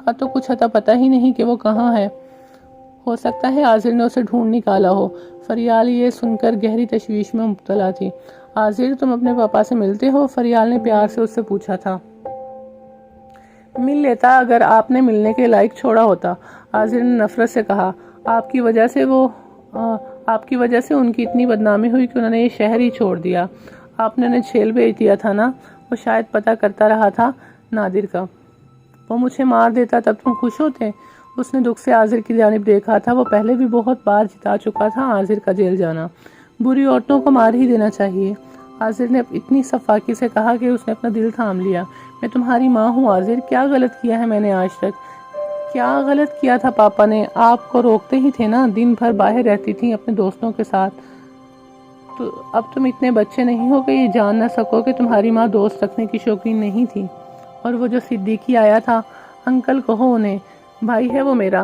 کا تو کچھ اتا پتہ ہی نہیں کہ وہ کہاں ہے۔ ہو سکتا ہے عاذر نے اسے ڈھونڈ نکالا ہو۔ فریال یہ سن کر گہری تشویش میں مبتلا تھی۔ عاذر، تم اپنے پاپا سے ملتے ہو؟ فریال نے پیار سے اس سے پوچھا تھا۔ مل لیتا اگر آپ نے ملنے کے لائق چھوڑا ہوتا، عاذر نے نفرت سے کہا۔ آپ کی وجہ سے ان کی اتنی بدنامی ہوئی کہ انہوں نے یہ شہر ہی چھوڑ دیا۔ آپ نے انہیں جیل بھیج دیا تھا نا؟ وہ شاید پتہ کرتا رہا تھا نادر کا۔ وہ مجھے مار دیتا تب تم خوش ہوتے؟ اس نے دکھ سے عاذر کی جانب دیکھا تھا۔ وہ پہلے بھی بہت بار جتا چکا تھا عاذر کا جیل جانا۔ بری عورتوں کو مار ہی دینا چاہیے۔ عاذر نے اتنی صفاقی سے کہا کہ اس نے اپنا دل تھام لیا۔ میں تمہاری ماں ہوں عاذر، کیا غلط کیا ہے میں نے آج تک؟ کیا غلط کیا تھا پاپا نے؟ آپ کو روکتے ہی تھے نا، دن بھر باہر رہتی تھی اپنے دوستوں کے ساتھ۔ تو اب تم اتنے بچے نہیں ہو کہ یہ جان نہ سکو کہ تمہاری ماں دوست رکھنے کی شوقین نہیں تھی۔ اور وہ جو صدیقی آیا تھا، انکل کہو انہیں، بھائی ہے وہ میرا،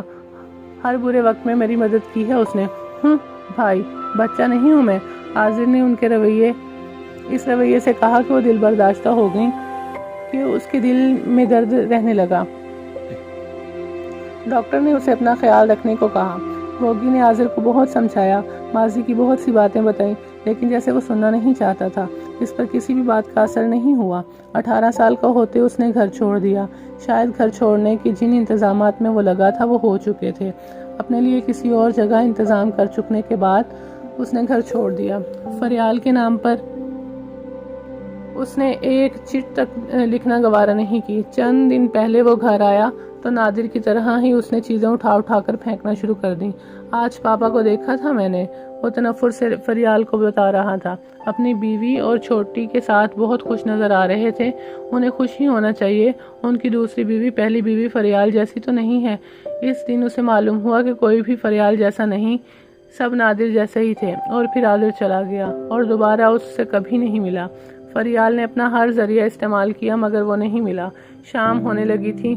ہر برے وقت میں میری مدد کی ہے اس نے۔ بھائی، بچہ نہیں ہوں میں؟ عاذر نے ان کے اس رویے سے کہا کہ وہ دل برداشتہ ہو گئی کہ اس کے دل میں درد رہنے لگا۔ ڈاکٹر نے اسے اپنا خیال رکھنے کو کہا۔ روگی نے عاذر کو بہت سمجھایا، ماضی کی بہت سی باتیں بتائیں، لیکن جیسے وہ سننا نہیں چاہتا تھا۔ اس پر کسی بھی بات کا اثر نہیں ہوا۔ 18 سال کا ہوتے اس نے گھر چھوڑ دیا۔ شاید گھر چھوڑنے کی جن انتظامات میں وہ لگا تھا وہ ہو چکے تھے۔ اپنے لیے کسی اور جگہ انتظام کر چکنے کے بعد اس نے گھر چھوڑ دیا۔ فریال کے نام پر اس نے ایک چٹ تک لکھنا گوارا نہیں کی۔ چند دن پہلے وہ گھر آیا تو نادر کی طرح ہی اس نے چیزیں اٹھا کر پھینکنا شروع کر دیں۔ آج پاپا کو دیکھا تھا میں نے، وہ تنفر سے فریال کو بتا رہا تھا۔ اپنی بیوی اور چھوٹی کے ساتھ بہت خوش نظر آ رہے تھے۔ انہیں خوش ہی ہونا چاہیے، ان کی دوسری بیوی پہلی بیوی فریال جیسی تو نہیں ہے۔ اس دن اسے معلوم ہوا کہ کوئی بھی فریال جیسا نہیں، سب نادر جیسے ہی تھے۔ اور پھر عاذر چلا گیا اور دوبارہ اس سے کبھی نہیں ملا۔ فریال نے اپنا ہر ذریعہ استعمال کیا مگر وہ نہیں ملا۔ شام ہونے لگی تھی،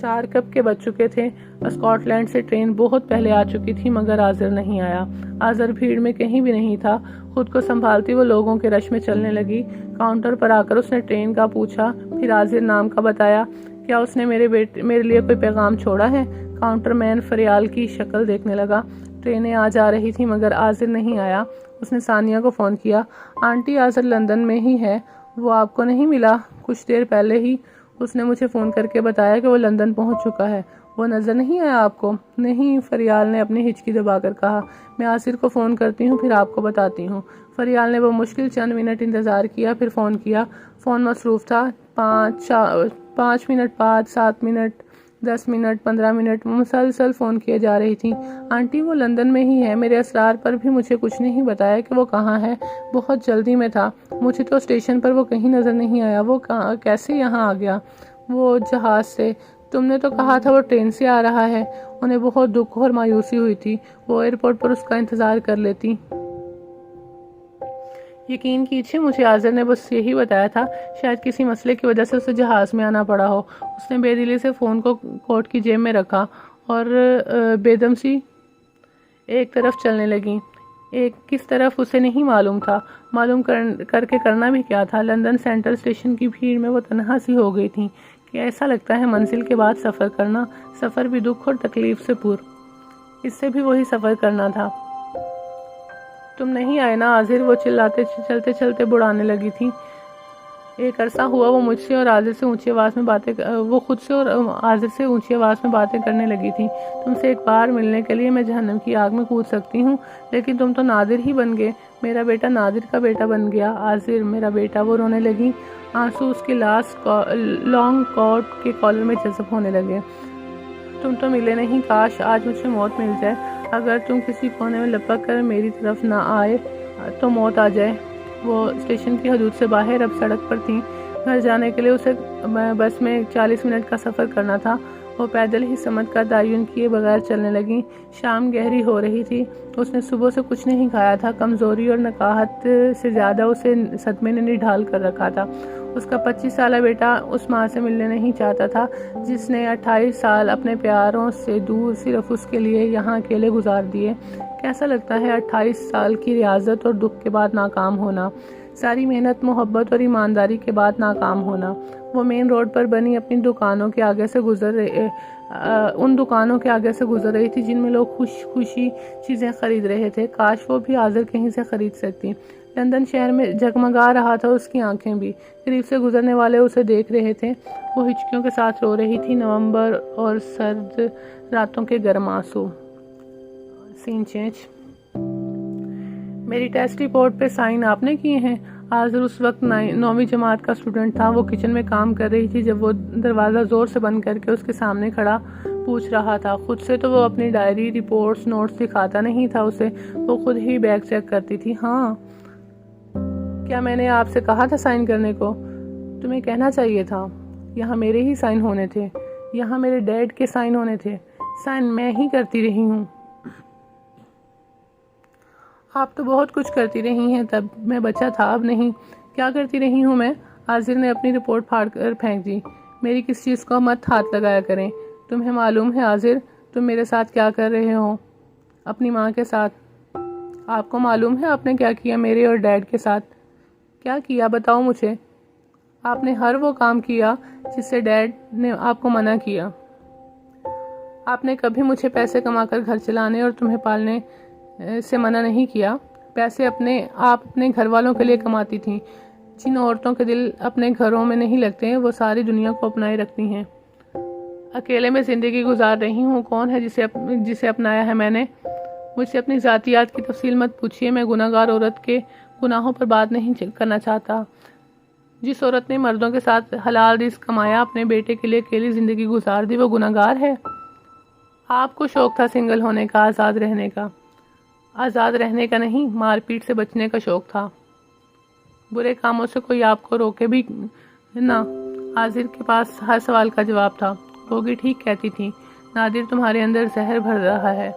4 کب کے بج چکے تھے۔ اسکاٹ لینڈ سے ٹرین بہت پہلے آ چکی تھی مگر عاذر نہیں آیا۔ عاذر بھیڑ میں کہیں بھی نہیں تھا۔ خود کو سنبھالتی وہ لوگوں کے رش میں چلنے لگی۔ کاؤنٹر پر آ کر اس نے ٹرین کا پوچھا، پھر عاذر نام کا بتایا۔ کیا اس نے میرے لیے کوئی پیغام چھوڑا ہے؟ کاؤنٹر مین فریال کی شکل دیکھنے لگا۔ ٹرینیں آ جا رہی تھی مگر عاذر نہیں آیا۔ اس نے ثانیہ کو فون کیا۔ آنٹی، عاذر لندن میں ہی ہے، وہ آپ کو نہیں ملا؟ کچھ دیر پہلے ہی اس نے مجھے فون کر کے بتایا کہ وہ لندن پہنچ چکا ہے۔ وہ نظر نہیں آیا آپ کو؟ نہیں، فریال نے اپنی ہچکی دبا کر کہا۔ میں عاصر کو فون کرتی ہوں، پھر آپ کو بتاتی ہوں۔ فریال نے بمشکل چند منٹ انتظار کیا، پھر فون کیا۔ فون مصروف تھا۔ 5 منٹ بعد 7 منٹ 10 منٹ 15 منٹ مسلسل فون کیے جا رہی تھی۔ آنٹی، وہ لندن میں ہی ہے، میرے اسرار پر بھی مجھے کچھ نہیں بتایا کہ وہ کہاں ہے۔ بہت جلدی میں تھا، مجھے تو اسٹیشن پر وہ کہیں نظر نہیں آیا۔ وہ کیسے یہاں آ گیا؟ وہ جہاز سے۔ تم نے تو کہا تھا وہ ٹرین سے آ رہا ہے۔ انہیں بہت دکھ اور مایوسی ہوئی تھی۔ وہ ایئرپورٹ پر اس کا انتظار کر لیتی۔ یقین کیجیے، مجھے عاذر نے بس یہی بتایا تھا، شاید کسی مسئلے کی وجہ سے اسے جہاز میں آنا پڑا ہو۔ اس نے بے دلی سے فون کو کوٹ کی جیب میں رکھا اور بیدم سی ایک طرف چلنے لگی۔ کس طرف اسے نہیں معلوم تھا۔ معلوم کر کے کرنا بھی کیا تھا۔ لندن سینٹرل اسٹیشن کی بھیڑ میں وہ تنہا سی ہو گئی تھی کہ ایسا لگتا ہے منزل کے بعد سفر کرنا، سفر بھی دکھ اور تکلیف سے پر۔ اس سے بھی وہی سفر کرنا تھا۔ تم نہیں آئے نا عاذر، وہ چلتے چلتے بڑھانے لگی تھی۔ ایک عرصہ ہوا وہ مجھ سے اور عاذر سے اونچی آواز میں باتیں وہ خود سے اور عاذر سے اونچی آواز میں باتیں کرنے لگی تھی. تم سے ایک بار ملنے کے لیے میں جہنم کی آگ میں کود سکتی ہوں، لیکن تم تو نادر ہی بن گئے. میرا بیٹا نادر کا بیٹا بن گیا. عاذر میرا بیٹا. وہ رونے لگی. آنسو اس کے لانگ کوٹ کے کالر میں جذب ہونے لگے. تم تو ملے نہیں. کاش آج مجھے موت مل جائے. اگر تم کسی کونے میں لپک کر میری طرف نہ آئے تو موت آ جائے. وہ اسٹیشن کی حدود سے باہر اب سڑک پر تھیں. گھر جانے کے لیے اسے بس میں 40 منٹ کا سفر کرنا تھا. وہ پیدل ہی سمت کا تعین کیے بغیر چلنے لگیں. شام گہری ہو رہی تھی. اس نے صبح سے کچھ نہیں کھایا تھا. کمزوری اور نکاہت سے زیادہ اسے صدمے نے نڈھال کر رکھا تھا. اس کا 25 سالہ بیٹا اس ماں سے ملنے نہیں چاہتا تھا جس نے 28 سال اپنے پیاروں سے دور صرف اس کے لیے یہاں اکیلے گزار دیے. کیسا لگتا ہے 28 سال کی ریاضت اور دکھ کے بعد ناکام ہونا، ساری محنت، محبت اور ایمانداری کے بعد ناکام ہونا. وہ مین روڈ پر بنی اپنی دکانوں کے آگے سے ان دکانوں کے آگے سے گزر رہی تھی جن میں لوگ خوشی چیزیں خرید رہے تھے. کاش وہ بھی عاذر کہیں سے خرید سکتی. لندن شہر میں جگمگا رہا تھا. اس کی آنکھیں بھی. قریب سے گزرنے والے اسے دیکھ رہے تھے. وہ ہچکیوں کے ساتھ رو رہی تھی. نومبر اور سرد راتوں کے گرم آنسو. سین چینج. میری ٹیسٹ رپورٹ پہ سائن آپ نے کیے ہیں؟ عاذر اس وقت 9ویں جماعت کا اسٹوڈنٹ تھا. وہ کچن میں کام کر رہی تھی جب وہ دروازہ زور سے بند کر کے اس کے سامنے کھڑا پوچھ رہا تھا. خود سے تو وہ اپنی ڈائری، رپورٹس، نوٹس دکھاتا نہیں تھا اسے. وہ خود ہی بیگ چیک کرتی تھی. ہاں. کیا میں نے آپ سے کہا تھا سائن کرنے کو؟ تمہیں کہنا چاہیے تھا. یہاں میرے ہی سائن ہونے تھے. یہاں میرے ڈیڈ کے سائن ہونے تھے. سائن میں ہی کرتی رہی ہوں. آپ تو بہت کچھ کرتی رہی ہیں. تب میں بچہ تھا، اب نہیں. کیا کرتی رہی ہوں میں؟ عاذر نے اپنی رپورٹ پھاڑ کر پھینک دی. میری کس چیز کو مت ہاتھ لگایا کریں. تمہیں معلوم ہے عاذر تم میرے ساتھ کیا کر رہے ہو؟ اپنی ماں کے ساتھ. آپ کو معلوم ہے آپ نے کیا کیا میرے اور ڈیڈ کے ساتھ؟ کیا کیا بتاؤ مجھے. آپ نے ہر وہ کام کیا جس سے ڈیڈ نے آپ کو منع کیا. آپ نے کبھی مجھے پیسے کما کر گھر چلانے اور تمہیں پالنے سے منع نہیں کیا. پیسے آپ اپنے گھر والوں کے لیے کماتی تھیں. جن عورتوں کے دل اپنے گھروں میں نہیں لگتے ہیں وہ ساری دنیا کو اپنائے رکھتی ہیں. اکیلے میں زندگی گزار رہی ہوں. کون ہے جسے اپنایا ہے میں نے؟ مجھ سے اپنی ذاتیات کی تفصیل مت پوچھیے. میں گناہگار عورت کے گناہوں پر بات نہیں کرنا چاہتا. جس عورت نے مردوں کے ساتھ حلال رزق کمایا، اپنے بیٹے کے لیے اکیلی زندگی گزار دی، وہ گناہگار ہے. آپ کو شوق تھا سنگل ہونے کا، آزاد رہنے کا. آزاد رہنے کا نہیں، مار پیٹ سے بچنے کا شوق تھا. برے کاموں سے کوئی آپ کو روکے بھی نہ. عاذر کے پاس ہر سوال کا جواب تھا. گوگی ٹھیک کہتی تھی. نادر تمہارے اندر زہر بھر رہا ہے.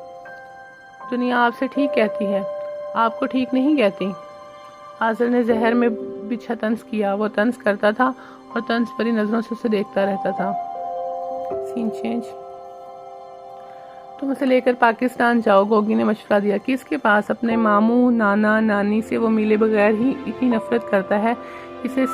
دنیا آپ سے ٹھیک کہتی ہے. آپ کو ٹھیک نہیں کہتی. عاذر نے زہر میں بچھا طنز کیا. وہ طنز کرتا تھا اور طنز بھری نظروں سے اسے دیکھتا رہتا تھا. سین چینج. تم اسے لے کر پاکستان جاؤ. گوگی نے مشورہ دیا. کس کے پاس؟ اپنے ماموں، نانا، نانی سے وہ ملے بغیر ہی اتنی نفرت کرتا ہے. اسے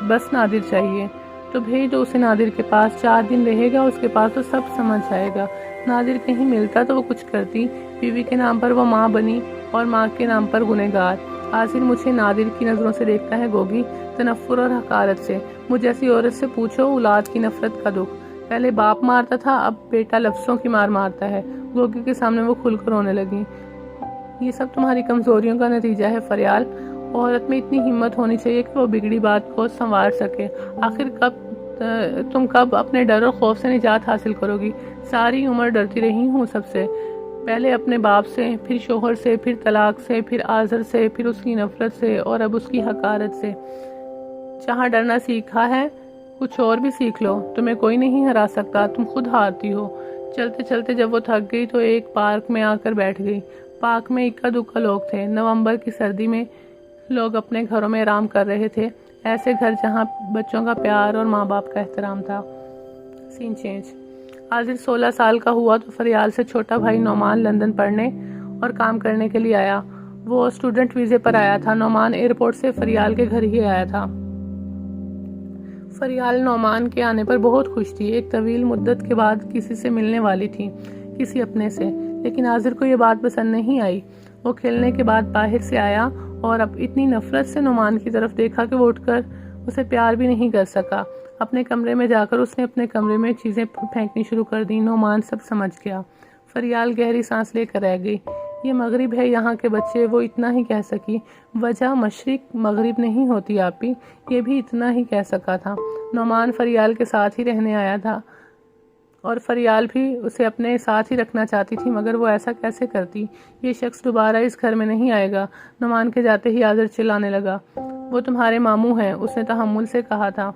بس نادر چاہیے. تو بھیج دو اسے نادر کے پاس. 4 دن رہے گا اس کے پاس تو سب سمجھ جائے گا. نادر کہیں ملتا تو وہ کچھ کرتی. بیوی کے نام پر وہ ماں بنی اور ماں کے نام پر گنہگار. عاذر مجھے نادر کی نظروں سے دیکھتا ہے گوگی، تنفر اور حقارت سے. مجھ جیسی عورت سے پوچھو اولاد کی نفرت کا دکھ. پہلے باپ مارتا تھا، اب بیٹا لفظوں کی مار مارتا ہے. گوگی کے سامنے وہ کھل کر رونے لگی. یہ سب تمہاری کمزوریوں کا نتیجہ ہے فریال. عورت میں اتنی ہمت ہونی چاہیے کہ وہ بگڑی بات کو سنوار سکے. آخر تم کب اپنے ڈر اور خوف سے نجات حاصل کرو گی؟ ساری عمر ڈرتی رہی ہوں سب سے. پہلے اپنے باپ سے، پھر شوہر سے، پھر طلاق سے، پھر عاذر سے، پھر اس کی نفرت سے اور اب اس کی حقارت سے. جہاں ڈرنا سیکھا ہے کچھ اور بھی سیکھ لو. تمہیں کوئی نہیں ہرا سکتا. تم خود ہارتی ہو. چلتے چلتے جب وہ تھک گئی تو ایک پارک میں آ کر بیٹھ گئی. پارک میں اکا دکا لوگ تھے. نومبر کی سردی میں لوگ اپنے گھروں میں آرام کر رہے تھے. ایسے گھر جہاں بچوں کا پیار اور ماں باپ کا احترام تھا. سین چینج. عاذر 16 سال کا ہوا تو فریال سے چھوٹا بھائی نعمان لندن پڑھنے اور کام کرنے کے لیے آیا. وہ اسٹوڈنٹ ویزے پر آیا تھا. نعمان ایئرپورٹ سے فریال کے گھر ہی آیا تھا. فریال نعمان کے آنے پر بہت خوش تھی. ایک طویل مدت کے بعد کسی سے ملنے والی تھی، کسی اپنے سے. لیکن عاذر کو یہ بات پسند نہیں آئی. وہ کھیلنے کے بعد باہر سے آیا اور اب اتنی نفرت سے نعمان کی طرف دیکھا کہ وہ اٹھ کر اسے پیار بھی نہیں کر سکا۔ اپنے کمرے میں جا کر اس نے اپنے کمرے میں چیزیں پھینکنی شروع کر دی۔ نعمان سب سمجھ گیا۔ فریال گہری سانس لے کر رہ گئی۔ یہ مغرب ہے یہاں کے بچے، وہ اتنا ہی کہہ سکی۔ وجہ مشرق مغرب نہیں ہوتی آپی، یہ بھی اتنا ہی کہہ سکا تھا۔ نعمان فریال کے ساتھ ہی رہنے آیا تھا اور فریال بھی اسے اپنے ساتھ ہی رکھنا چاہتی تھی، مگر وہ ایسا کیسے کرتی؟ یہ شخص دوبارہ اس گھر میں نہیں آئے گا۔ نعمان کے جاتے ہی عاذر چلانے لگا۔ وہ تمہارے ماموں ہیں، اس نے تحمل سے کہا تھا۔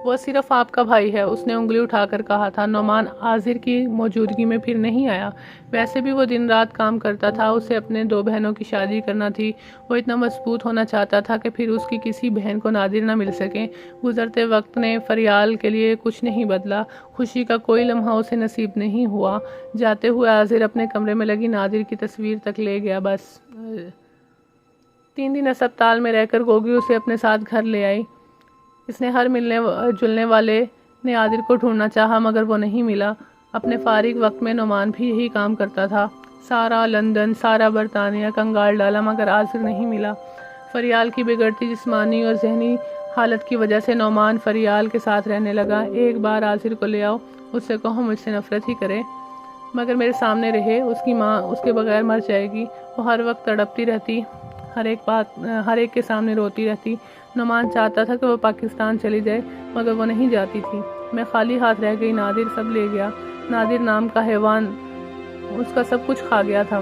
وہ صرف آپ کا بھائی ہے، اس نے انگلی اٹھا کر کہا تھا۔ نعمان عاذر کی موجودگی میں پھر نہیں آیا۔ ویسے بھی وہ دن رات کام کرتا تھا، اسے اپنے 2 بہنوں کی شادی کرنا تھی۔ وہ اتنا مضبوط ہونا چاہتا تھا کہ پھر اس کی کسی بہن کو نادر نہ مل سکے۔ گزرتے وقت نے فریال کے لیے کچھ نہیں بدلا، خوشی کا کوئی لمحہ اسے نصیب نہیں ہوا۔ جاتے ہوئے عاذر اپنے کمرے میں لگی نادر کی تصویر تک لے گیا بس۔ 3 دن اسپتال میں رہ کر گوگی اسے اپنے ساتھ گھر لے آئی۔ اس نے ہر ملنے جلنے والے نے عاذر کو ڈھونڈنا چاہا، مگر وہ نہیں ملا۔ اپنے فارغ وقت میں نعمان بھی یہی کام کرتا تھا۔ سارا لندن، سارا برطانیہ کنگال ڈالا، مگر عاذر نہیں ملا۔ فریال کی بگڑتی جسمانی اور ذہنی حالت کی وجہ سے نعمان فریال کے ساتھ رہنے لگا۔ ایک بار عاذر کو لے آؤ، اس سے کہو مجھ سے نفرت ہی کرے، مگر میرے سامنے رہے۔ اس کی ماں اس کے بغیر مر جائے گی۔ وہ ہر وقت تڑپتی رہتی، ہر ایک کے سامنے روتی رہتی۔ نعمان چاہتا تھا کہ وہ پاکستان چلی جائے، مگر وہ نہیں جاتی تھی۔ میں خالی ہاتھ رہ گئی، نادر سب لے گیا۔ نادر نام کا حیوان اس کا سب کچھ کھا گیا تھا۔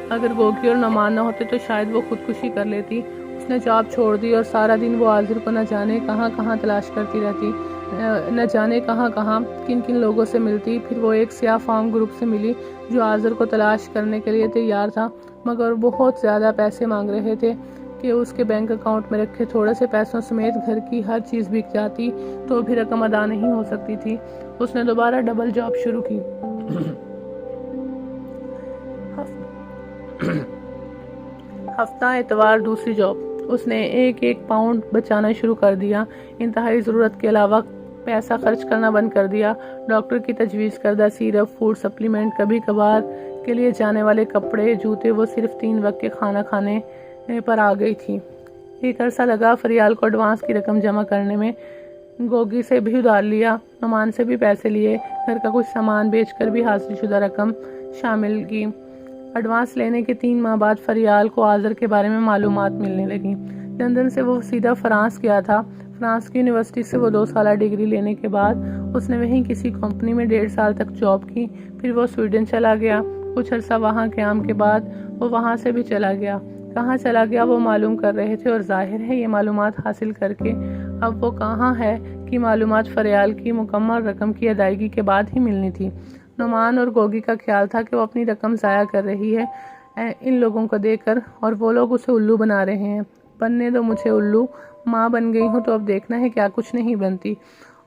اگر گوگی اور نعمان نہ ہوتے تو شاید وہ خودکشی کر لیتی۔ اس نے جاب چھوڑ دی اور سارا دن وہ عاذر کو نہ جانے کہاں کہاں تلاش کرتی رہتی، نہ جانے کہاں کہاں کن کن لوگوں سے ملتی۔ پھر وہ ایک سیاہ فام گروپ سے ملی جو عاذر کو تلاش کرنے کے لیے تیار تھا، مگر بہت زیادہ پیسے مانگ رہے تھے کہ اس کے بینک اکاؤنٹ میں رکھے تھوڑے سے پیسوں سمیت گھر کی ہر چیز بک جاتی تو بھی رقم ادا نہیں ہو سکتی تھی۔ اس نے دوبارہ ڈبل جاب شروع کی۔ ہفتہ اتوار دوسری جاب۔ اس نے 1 پاؤنڈ بچانا شروع کر دیا۔ انتہائی ضرورت کے علاوہ پیسہ خرچ کرنا بند کر دیا۔ ڈاکٹر کی تجویز کردہ سیرپ، فوڈ سپلیمنٹ، کبھی کبھار کے لیے جانے والے کپڑے، جوتے، وہ صرف 3 وقت کے کھانا کھانے پر آ گئی تھی۔ ایک عرصہ لگا فریال کو ایڈوانس کی رقم جمع کرنے میں۔ گوگی سے بھی ادھار لیا، نعمان سے بھی پیسے لیے، گھر کا کچھ سامان بیچ کر بھی حاصل شدہ رقم شامل کی۔ ایڈوانس لینے کے 3 ماہ بعد فریال کو عاذر کے بارے میں معلومات ملنے لگیں۔ لندن سے وہ سیدھا فرانس گیا تھا۔ فرانس کی یونیورسٹی سے وہ 2 سالہ ڈگری لینے کے بعد اس نے وہیں کسی کمپنی میں 1.5 سال تک جاب کی۔ پھر وہ سویڈن چلا گیا۔ کچھ عرصہ وہاں قیام کے بعد وہ وہاں سے بھی چلا گیا۔ کہاں چلا گیا وہ معلوم کر رہے تھے، اور ظاہر ہے یہ معلومات حاصل کر کے اب وہ کہاں ہے کہ معلومات فریال کی مکمل رقم کی ادائیگی کے بعد ہی ملنی تھی۔ نعمان اور گوگی کا خیال تھا کہ وہ اپنی رقم ضائع کر رہی ہے ان لوگوں کو دیکھ کر، اور وہ لوگ اسے الو بنا رہے ہیں۔ بننے دو مجھے الو، ماں بن گئی ہوں تو اب دیکھنا ہے کیا کچھ نہیں بنتی۔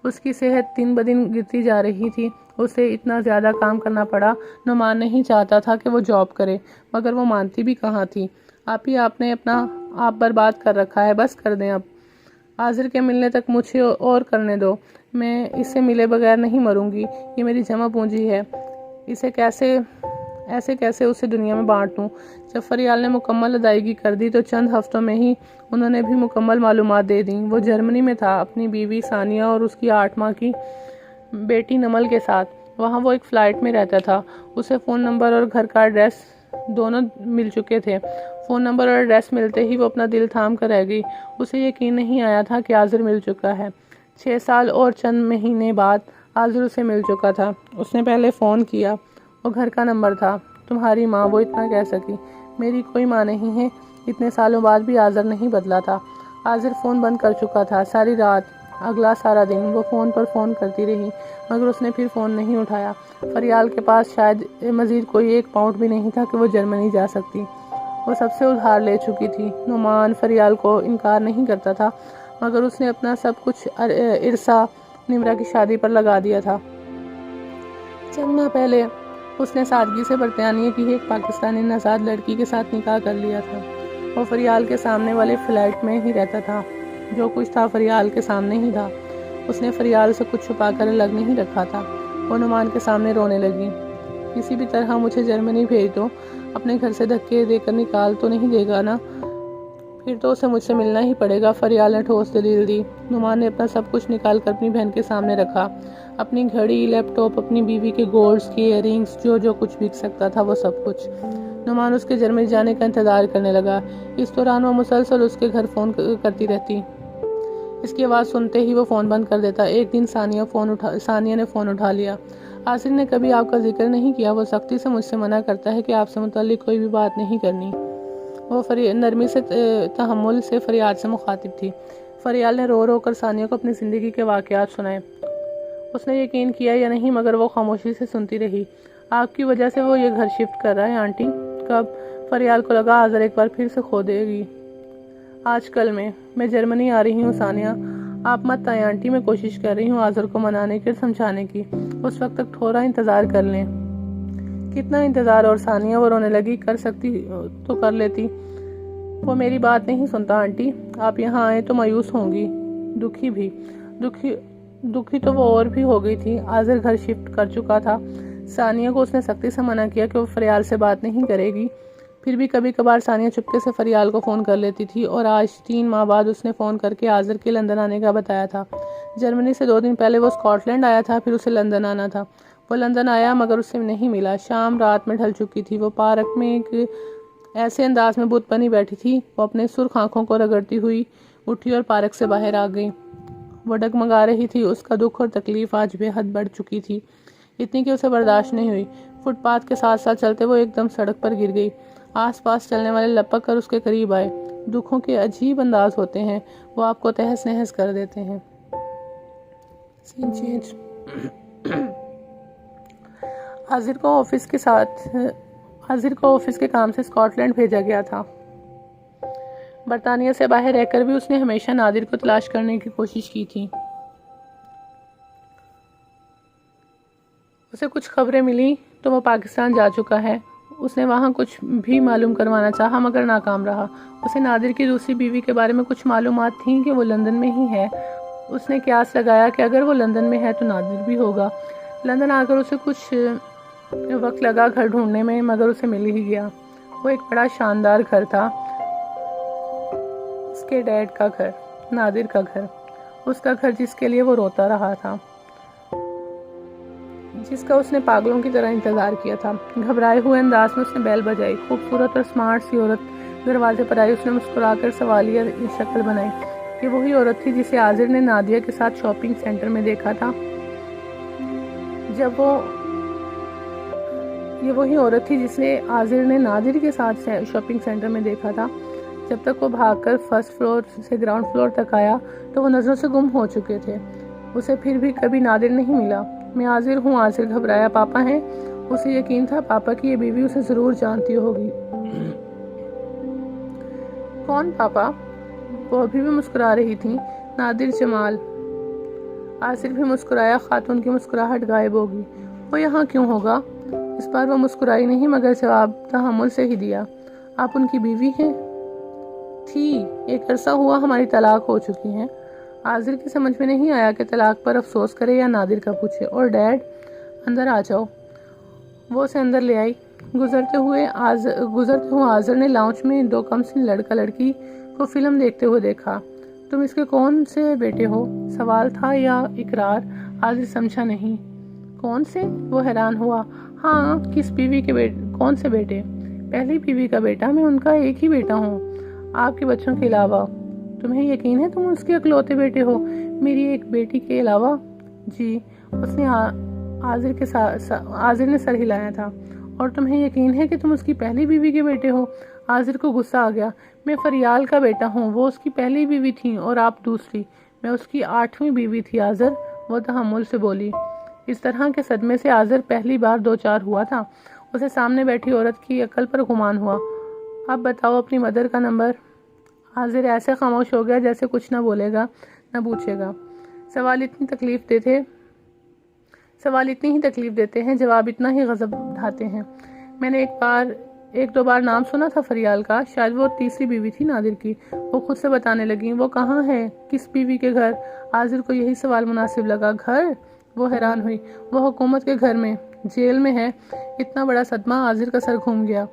اس کی صحت دن بدن گرتی جا رہی تھی، اسے اتنا زیادہ کام کرنا پڑا۔ نعمان نہیں چاہتا تھا کہ وہ جاب کرے، مگر وہ مانتی بھی کہاں تھی۔ آپ نے اپنا آپ برباد کر رکھا ہے، بس کر دیں اب۔ عاذر کے ملنے تک مجھے اور کرنے دو، میں اس سے ملے بغیر نہیں مروں گی۔ یہ میری جمع پونجی ہے، ایسے کیسے اسے دنیا میں بانٹ دوں۔ جب فریال نے مکمل ادائیگی کر دی تو چند ہفتوں میں ہی انہوں نے بھی مکمل معلومات دے دیں۔ وہ جرمنی میں تھا اپنی بیوی ثانیہ اور اس کی 8 ماہ کی بیٹی نمل کے ساتھ۔ وہاں وہ ایک فلائٹ میں رہتا تھا۔ اسے فون نمبر اور گھر کا ایڈریس دونوں مل چکے تھے۔ فون نمبر اور ایڈریس ملتے ہی وہ اپنا دل تھام کر رہ گئی۔ اسے یقین نہیں آیا تھا کہ عاذر مل چکا ہے۔ 6 سال اور چند مہینے بعد عاذر اسے مل چکا تھا۔ اس نے پہلے فون کیا، وہ گھر کا نمبر تھا۔ تمہاری ماں، وہ اتنا کہہ سکی۔ میری کوئی ماں نہیں ہے۔ اتنے سالوں بعد بھی عاذر نہیں بدلا تھا۔ عاذر فون بند کر چکا تھا۔ ساری رات، اگلا سارا دن وہ فون پر فون کرتی رہی، مگر اس نے پھر فون نہیں اٹھایا۔ فریال کے پاس شاید مزید کوئی 1 پاؤنڈ بھی نہیں تھا کہ وہ جرمنی جا سکتی۔ وہ سب سے ادھار لے چکی تھی۔ نعمان فریال کو انکار نہیں کرتا تھا، مگر اس نے اپنا سب کچھ عرصہ نمرہ کی شادی پر لگا دیا تھا۔ چند ماہ پہلے اس نے سادگی سے برطانیہ کی ایک پاکستانی نژاد لڑکی کے ساتھ نکاح کر لیا تھا۔ وہ فریال کے سامنے والے فلیٹ میں ہی رہتا تھا۔ جو کچھ تھا فریال کے سامنے ہی تھا۔ اس نے فریال سے کچھ چھپا کر الگ نہیں رکھا تھا۔ وہ نعمان کے سامنے رونے لگی۔ کسی بھی طرح مجھے جرمنی بھیج دو، اپنے گھر سے دھکے دے کر نکال تو نہیں دے گا نا؟ پھر تو اسے مجھ سے ملنا ہی پڑے گا، فریال نے ٹھوس دلیل دی۔ نعمان نے اپنا سب کچھ نکال کر اپنی بہن کے سامنے رکھا، اپنی گھڑی، لیپ ٹاپ، اپنی بیوی کے گولڈز کی ایئر رنگز، جو کچھ بک سکتا تھا وہ سب کچھ۔ نعمان اس کے جرمنی جانے کا انتظار کرنے لگا۔ اس دوران وہ مسلسل اس کے گھر فون کرتی رہتی۔ اس کی آواز سنتے ہی وہ فون بند کر دیتا۔ ایک دن ثانیہ نے فون اٹھا لیا۔ آصر نے کبھی آپ کا ذکر نہیں کیا، وہ سختی سے مجھ سے منع کرتا ہے کہ آپ سے متعلق کوئی بھی بات نہیں کرنی۔ وہ نرمی سے تحمل سے فریاد سے مخاطب تھی۔ فریال نے رو رو کر ثانیہ کو اپنی زندگی کے واقعات سنائے۔ اس نے یقین کیا یا نہیں مگر وہ خاموشی سے سنتی رہی۔ آپ کی وجہ سے وہ یہ گھر شفٹ کر رہا ہے آنٹی؟ کب؟ فریال کو لگا آذر ایک بار پھر سے کھو دے گی۔ آج کل میں جرمنی آ رہی ہوں ثانیہ، آپ مت آئیں آنٹی، میں کوشش کر رہی ہوں آذر کو منانے کی اور سمجھانے کی، اس وقت تک تھوڑا انتظار کر لیں۔ کتنا انتظار؟ اور ثانیہ وہ رونے لگی۔ کر سکتی تو کر لیتی۔ وہ میری بات نہیں سنتا آنٹی، آپ یہاں آئے تو مایوس ہوں گی، دکھی بھی۔ دکھی تو وہ اور بھی ہو گئی تھی۔ آذر گھر شفٹ کر چکا تھا۔ ثانیہ کو اس نے سختی سے منع کیا کہ وہ فریال سے بات نہیں کرے گی، پھر بھی کبھی کبھار ثانیہ چپکے سے فریال کو فون کر لیتی تھی، اور آج 3 ماہ بعد اس نے فون کر کے آذر کے لندن آنے کا بتایا تھا۔ جرمنی سے 2 دن پہلے وہ اسکاٹ لینڈ آیا تھا، پھر اسے لندن آنا تھا۔ وہ لندن آیا مگر اسے نہیں ملا۔ شام رات میں ڈھل چکی تھی۔ وہ پارک میں ایک ایسے انداز میں بت بنی بیٹھی تھی۔ وہ اپنے سرخ آنکھوں کو رگڑتی ہوئی اٹھی اور پارک سے باہر آ گئی۔ وہ ڈگمگا رہی تھی۔ اس کا دکھ اور تکلیف آج بے حد بڑھ چکی تھی، اتنی کہ اسے برداشت نہیں ہوئی۔ فٹ پاتھ کے ساتھ ساتھ چلتے وہ ایک دم سڑک پر گر گئی۔ آس پاس چلنے والے لپک کر اس کے قریب آئے۔ دکھوں کے عجیب انداز ہوتے ہیں، وہ آپ کو تہس نہس کر دیتے ہیں۔ سین چینج۔ آذر کو آفس کے کام سے اسکاٹ لینڈ بھیجا گیا تھا۔ برطانیہ سے باہر رہ کر بھی اس نے ہمیشہ نادر کو تلاش کرنے کی کوشش کی تھی۔ اسے کچھ خبریں ملی تو وہ پاکستان جا چکا ہے۔ اس نے وہاں کچھ بھی معلوم کروانا چاہا مگر ناکام رہا۔ اسے نادر کی دوسری بیوی کے بارے میں کچھ معلومات تھیں کہ وہ لندن میں ہی ہے۔ اس نے قیاس لگایا کہ اگر وہ لندن میں ہے تو نادر بھی ہوگا۔ لندن آ کر اسے کچھ وقت لگا گھر ڈھونڈنے میں مگر اسے مل ہی گیا۔ وہ ایک بڑا شاندار گھر تھا، اس کے ڈیڈ کا گھر، نادر کا گھر، اس کا گھر جس کے لیے وہ روتا رہا تھا، جس کا اس نے پاگلوں کی طرح انتظار کیا تھا۔ گھبرائے ہوئے انداز میں اس نے بیل بجائی۔ خوبصورت اور سمارٹ سی عورت دروازے پر آئی۔ اس نے مسکرا کر سوالیہ شکل بنائی۔ یہ وہی عورت تھی جسے آذر نے نادیہ کے ساتھ شاپنگ سینٹر میں دیکھا تھا۔ یہ وہی عورت تھی جسے آذر نے نادر کے ساتھ شاپنگ سینٹر میں دیکھا تھا۔ جب تک وہ بھاگ کر فرسٹ فلور سے گراؤنڈ فلور تک آیا تو وہ نظروں سے گم ہو چکے تھے۔ اسے پھر بھی کبھی نادر نہیں ملا۔ میں آذر ہوں، آذر گھبرایا۔ پاپا ہیں؟ اسے یقین تھا پاپا کی یہ بیوی اسے ضرور جانتی ہوگی۔ کون پاپا؟ وہ ابھی بھی مسکرا رہی تھی۔ نادر جمال۔ آذر بھی مسکرایا۔ خاتون کی مسکراہٹ غائب ہوگی۔ وہ یہاں کیوں ہوگا؟ اس بار وہ مسکرائی نہیں مگر جواب تحمل سے ہی دیا۔ آپ ان کی بیوی ہیں؟ تھی، ایک عرصہ ہوا ہماری طلاق ہو چکی ہے۔ آذر کی سمجھ میں نہیں آیا کہ طلاق پر افسوس کرے یا نادر کا پوچھے۔ اور ڈیڈ؟ اندر آ جاؤ۔ وہ اسے اندر لے آئی۔ گزرتے ہوئے آذر نے لاؤنج میں 2 کمسن لڑکا لڑکی کو فلم دیکھتے ہوئے دیکھا۔ تم اس کے کون سے بیٹے ہو؟ سوال تھا یا اقرار؟ آذر سمجھا نہیں۔ کون سے؟ وہ حیران ہوا۔ ہاں، کس بیوی کے کون سے بیٹے؟ پہلی بیوی کا بیٹا، میں ان کا ایک ہی بیٹا ہوں، آپ کے بچوں کے علاوہ۔ تمہیں یقین ہے تم اس کے اکلوتے بیٹے ہو؟ میری ایک بیٹی کے علاوہ؟ جی، اس نے آذر نے سر ہلایا تھا۔ اور تمہیں یقین ہے کہ تم اس کی پہلی بیوی کے بیٹے ہو؟ آذر کو غصہ آ گیا۔ میں فریال کا بیٹا ہوں، وہ اس کی پہلی بیوی تھی اور آپ دوسری، میں اس کی 8ویں بیوی تھی آذر، وہ تحمل سے بولی۔ اس طرح کے صدمے سے آذر پہلی بار 2-4 ہوا تھا۔ اسے سامنے بیٹھی عورت کی عقل پر گمان ہوا۔ اب بتاؤ اپنی مدر کا نمبر۔ آذر ایسے خاموش ہو گیا جیسے کچھ نہ بولے گا نہ پوچھے گا۔ سوال اتنی ہی تکلیف دیتے ہیں، جواب اتنا ہی غضب ڈھاتے ہیں۔ میں نے 1-2 بار نام سنا تھا فریال کا، شاید وہ تیسری بیوی تھی نادر کی۔ وہ خود سے بتانے لگیں۔ وہ کہاں ہے؟ کس بیوی کے گھر؟ آذر کو یہی سوال مناسب لگا۔ گھر؟ وہ حیران ہوئی۔ وہ حکومت کے گھر میں، جیل میں ہے۔ اتنا بڑا صدمہ، آذر کا سر گھوم گیا،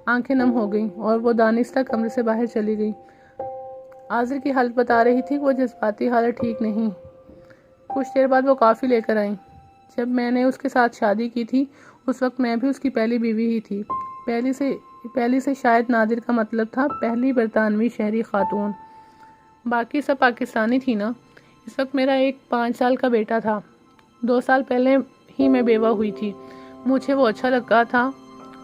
آنکھیں نم ہو گئیں اور وہ دانستہ کمرے سے باہر چلی گئی۔ آذر کی حالت بتا رہی تھی کہ وہ جذباتی حالت ٹھیک نہیں۔ کچھ دیر بعد وہ کافی لے کر آئیں۔ جب میں نے اس کے ساتھ شادی کی تھی اس وقت میں بھی اس کی پہلی بیوی ہی تھی۔ پہلی سے شاید نادر کا مطلب تھا پہلی برطانوی شہری خاتون۔ باقی سب پاکستانی تھی نا۔ اس وقت میرا ایک 5 سال کا بیٹا تھا۔ 2 سال پہلے ہی میں بیوہ ہوئی تھی۔ مجھے وہ اچھا لگا تھا۔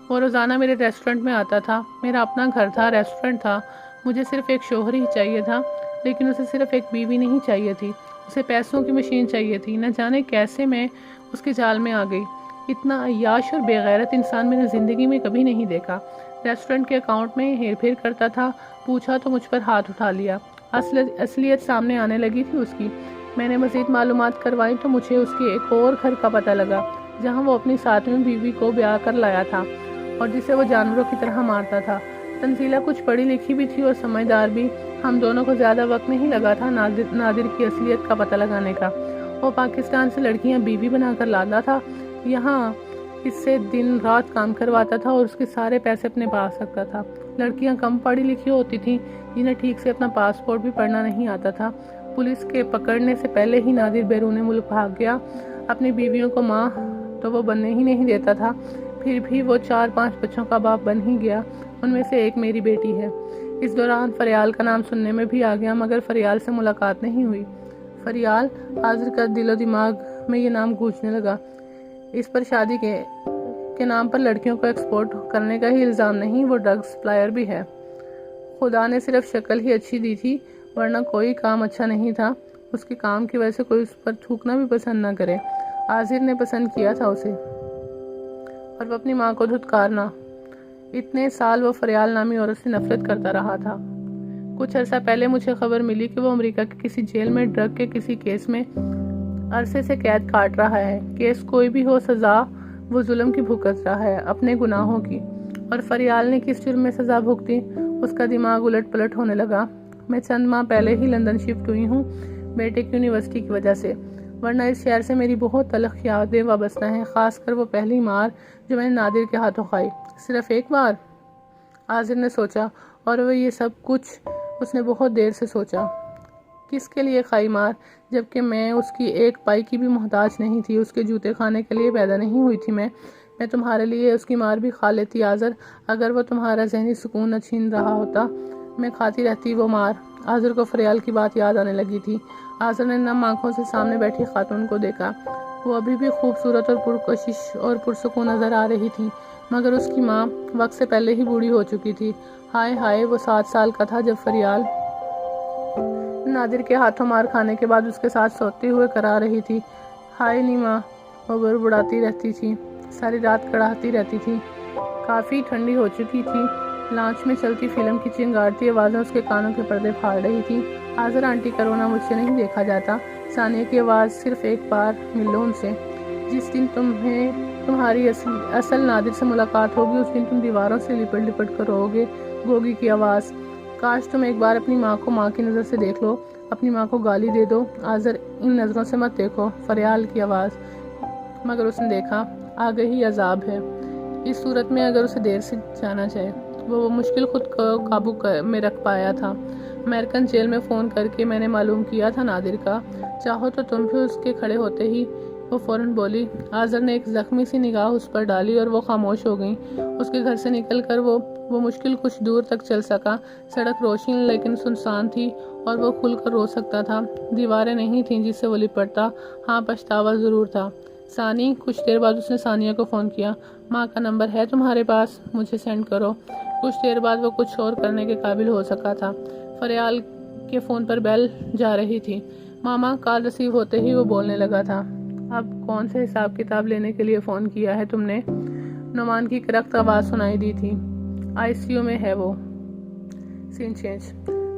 وہ روزانہ میرے ریسٹورنٹ میں آتا تھا۔ میرا اپنا گھر تھا، ریسٹورنٹ تھا۔ مجھے صرف ایک شوہر ہی چاہیے تھا، لیکن اسے صرف ایک بیوی نہیں چاہیے تھی، اسے پیسوں کی مشین چاہیے تھی۔ نہ جانے کیسے میں اس کے جال میں آ گئی۔ اتنا عیاش اور بے غیرت انسان میں نے زندگی میں کبھی نہیں دیکھا۔ ریسٹورنٹ کے اکاؤنٹ میں ہیر پھیر کرتا تھا، پوچھا تو مجھ پر ہاتھ اٹھا لیا۔ اصلیت سامنے آنے لگی تھی اس کی۔ میں نے مزید معلومات کروائی تو مجھے اس کے ایک اور گھر کا پتہ لگا جہاں وہ اپنی 7ویں بیوی کو بیاہ کر لایا تھا اور جسے وہ جانوروں کی طرح مارتا تھا۔ تنزیلہ کچھ پڑھی لکھی بھی تھی اور سمجھدار بھی۔ ہم دونوں کو زیادہ وقت نہیں لگا تھا نادر کی اصلیت کا پتہ لگانے کا۔ وہ پاکستان سے لڑکیاں بیوی بنا کر لاتا تھا، یہاں اس سے دن رات کام کرواتا تھا اور اس کے سارے پیسے اپنے پاس رکھتا تھا۔ لڑکیاں کم پڑھی لکھی ہوتی تھیں جنہیں ٹھیک سے اپنا پاسپورٹ بھی پڑھنا نہیں آتا تھا۔ پولیس کے پکڑنے سے پہلے ہی نادر بیرون ملک بھاگ گیا۔ اپنی بیویوں کو ماں تو وہ بننے ہی نہیں دیتا تھا، پھر بھی وہ 4-5 بچوں کا باپ بن ہی گیا۔ ان میں سے ایک میری بیٹی ہے۔ اس دوران فریال کا نام سننے میں بھی آ گیا، مگر فریال سے ملاقات نہیں ہوئی۔ فریال، آذر کا دل و دماغ میں یہ نام گونجنے لگا۔ اس پر شادی کے نام پر لڑکیوں کو ایکسپورٹ کرنے کا ہی الزام نہیں، وہ ڈرگ سپلائر بھی ہے۔ خدا نے صرف شکل ہی اچھی دی تھی، ورنہ کوئی کام اچھا نہیں تھا۔ اس کے کام کی وجہ سے کوئی اس پر تھوکنا بھی پسند نہ کرے۔ آذر نے پسند کیا تھا اسے، اور وہ اپنی ماں کو دھتکارنا۔ اتنے سال وہ فریال نامی عورت سے نفرت کرتا رہا تھا۔ کچھ عرصہ پہلے مجھے خبر ملی کہ وہ امریکہ کے کسی جیل میں ڈرگ کے کسی کیس میں عرصے سے قید کاٹ رہا ہے۔ کیس کوئی بھی ہو، سزا وہ ظلم کی بھگت رہا ہے، اپنے گناہوں کی۔ اور فریال نے کس جرم میں سزا بھگتی؟ اس کا دماغ الٹ پلٹ ہونے لگا۔ میں چند ماہ پہلے ہی لندن شفٹ ہوئی ہوں، بیٹے کی یونیورسٹی کی وجہ سے، ورنہ اس شہر سے میری بہت تلخ یادیں وابستہ ہیں، خاص کر وہ پہلی مار جو میں نے نادر کے ہاتھوں کھائی۔ صرف ایک بار؟ آذر نے سوچا، اور وہ یہ سب کچھ اس نے بہت دیر سے سوچا۔ کس کے لیے کھائی مار، جبکہ میں اس کی ایک پائی کی بھی محتاج نہیں تھی، اس کے جوتے کھانے کے لیے پیدا نہیں ہوئی تھی میں تمہارے لیے اس کی مار بھی کھا لیتی آذر، اگر وہ تمہارا ذہنی سکون نہ چھین رہا ہوتا۔ میں کھاتی رہتی وہ مار۔ آذر کو فریال کی بات یاد آنے لگی تھی۔ آذر نے نم آنکھوں سے سامنے بیٹھی خاتون کو دیکھا۔ وہ ابھی بھی خوبصورت اور پرکشش اور پرسکون نظر آ رہی تھی، مگر اس کی ماں وقت سے پہلے ہی بوڑھی ہو چکی تھی۔ ہائے ہائے، وہ 7 سال کا تھا جب فریال نادر کے ہاتھوں مار کھانے کے بعد اس کے ساتھ سوتے ہوئے کرا رہی تھی۔ ہائے نیما، وہ بڑبڑاتی رہتی تھی، ساری رات کڑاہتی رہتی تھی۔ کافی ٹھنڈی ہو چکی تھی۔ لانچ میں چلتی فلم کی چنگاڑتی آوازیں اس کے کانوں کے پردے پھاڑ رہی تھی۔ آذر آنٹی کرونا، مجھ سے نہیں دیکھا جاتا۔ ثانیہ کی آواز، صرف ایک بار مل لو ان سے۔ جس دن تمہاری اصل نادر سے ملاقات ہوگی اس دن تم دیواروں سے لپٹ لپٹ کر رو گے۔ گوگی کی آواز، کاش تم ایک بار اپنی ماں کو ماں کی نظر سے دیکھ لو، اپنی ماں کو گالی دے دو۔ آذر، ان نظروں سے مت دیکھو۔ فریال کی آواز، مگر اس نے دیکھا۔ آگے ہی عذاب ہے۔ اس صورت میں اگر اسے دیر سے جانا چاہے۔ وہ مشکل خود کو قابو میں رکھ پایا تھا۔ امریکن جیل میں فون کر کے میں نے معلوم کیا تھا نادر کا۔ چاہو تو تم بھی اس کے کھڑے ہوتے ہی۔ وہ فوراً بولی۔ آذر نے ایک زخمی سی نگاہ اس پر ڈالی اور وہ خاموش ہو گئیں۔ اس کے گھر سے نکل کر وہ مشکل کچھ دور تک چل سکا۔ سڑک روشن لیکن سنسان تھی اور وہ کھل کر رو سکتا تھا۔ دیواریں نہیں تھیں جس سے وہ لپٹتا، ہاں پچھتاوا ضرور تھا۔ ثانی، کچھ دیر بعد اس نے ثانیہ کو فون کیا۔ ماں کا نمبر ہے تمہارے پاس؟ مجھے سینڈ کرو۔ کچھ دیر بعد وہ کچھ اور کرنے کے قابل ہو سکا تھا۔ فریال کے فون پر بیل جا رہی تھی۔ ماما، کال ریسیو ہوتے ہی وہ بولنے لگا تھا۔ اب کون سے حساب کتاب لینے کے لیے فون کیا ہے تم نے؟ نعمان کی کرخت آواز سنائی دی تھی۔ ICU میں ہے وہ۔ سین چینج۔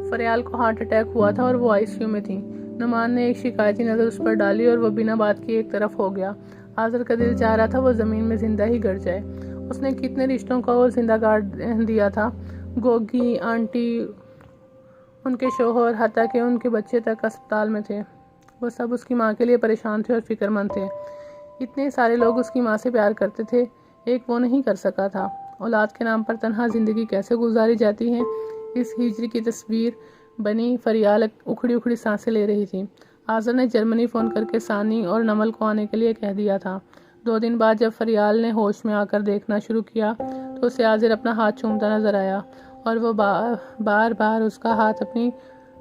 فریال کو ہارٹ اٹیک ہوا تھا اور وہ ICU میں تھی۔ نعمان نے ایک شکایتی نظر اس پر ڈالی اور وہ بنا بات کی ایک طرف ہو گیا۔ آذر کا دل چاہ رہا تھا وہ زمین میں زندہ ہی گڑ جائے۔ اس نے کتنے رشتوں کو زندہ گاڑ دیا تھا، گوگی، آنٹی، ان کے شوہر، حتیٰ کہ ان کے بچے تک اسپتال میں تھے۔ وہ سب اس کی ماں کے لیے پریشان تھے اور فکر مند تھے۔ اتنے سارے لوگ اس کی ماں سے پیار کرتے تھے، ایک وہ نہیں کر سکا تھا۔ اولاد کے نام پر تنہا زندگی کیسے گزاری جاتی ہے، اس ہجر کی تصویر بنی فریال اکھڑی اکھڑی سانسیں لے رہی تھی۔ آذر نے جرمنی فون کر کے ثانی اور نمل کو آنے کے لیے کہہ دیا تھا۔ 2 دن بعد جب فریال نے ہوش میں آ کر دیکھنا شروع کیا تو اسے آذر اپنا ہاتھ چومتا نظر آیا اور وہ بار بار اس کا ہاتھ اپنی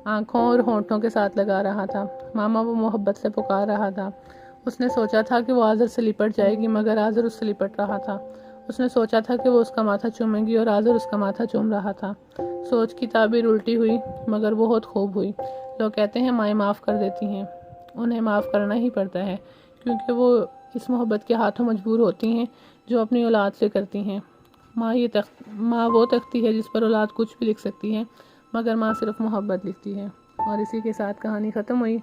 آنکھوں اور ہونٹوں کے ساتھ لگا رہا تھا۔ ماما وہ محبت سے پکار رہا تھا۔ اس نے سوچا تھا کہ وہ آذر سے لپٹ جائے گی مگر آذر اس سے لپٹ رہا تھا۔ اس نے سوچا تھا کہ وہ اس کا ماتھا چومے گی اور آذر اس کا ماتھا چوم رہا تھا۔ سوچ کی تعبیر الٹی ہوئی مگر بہت خوب ہوئی۔ لوگ کہتے ہیں مائیں معاف کر دیتی ہیں، انہیں معاف کرنا ہی پڑتا ہے کیونکہ وہ اس محبت کے ہاتھوں مجبور ہوتی ہیں جو اپنی اولاد سے کرتی ہیں۔ ماں وہ تختی ہے جس پر اولاد کچھ بھی لکھ سکتی ہے مگر ماں صرف محبت لکھتی ہے۔ اور اسی کے ساتھ کہانی ختم ہوئی۔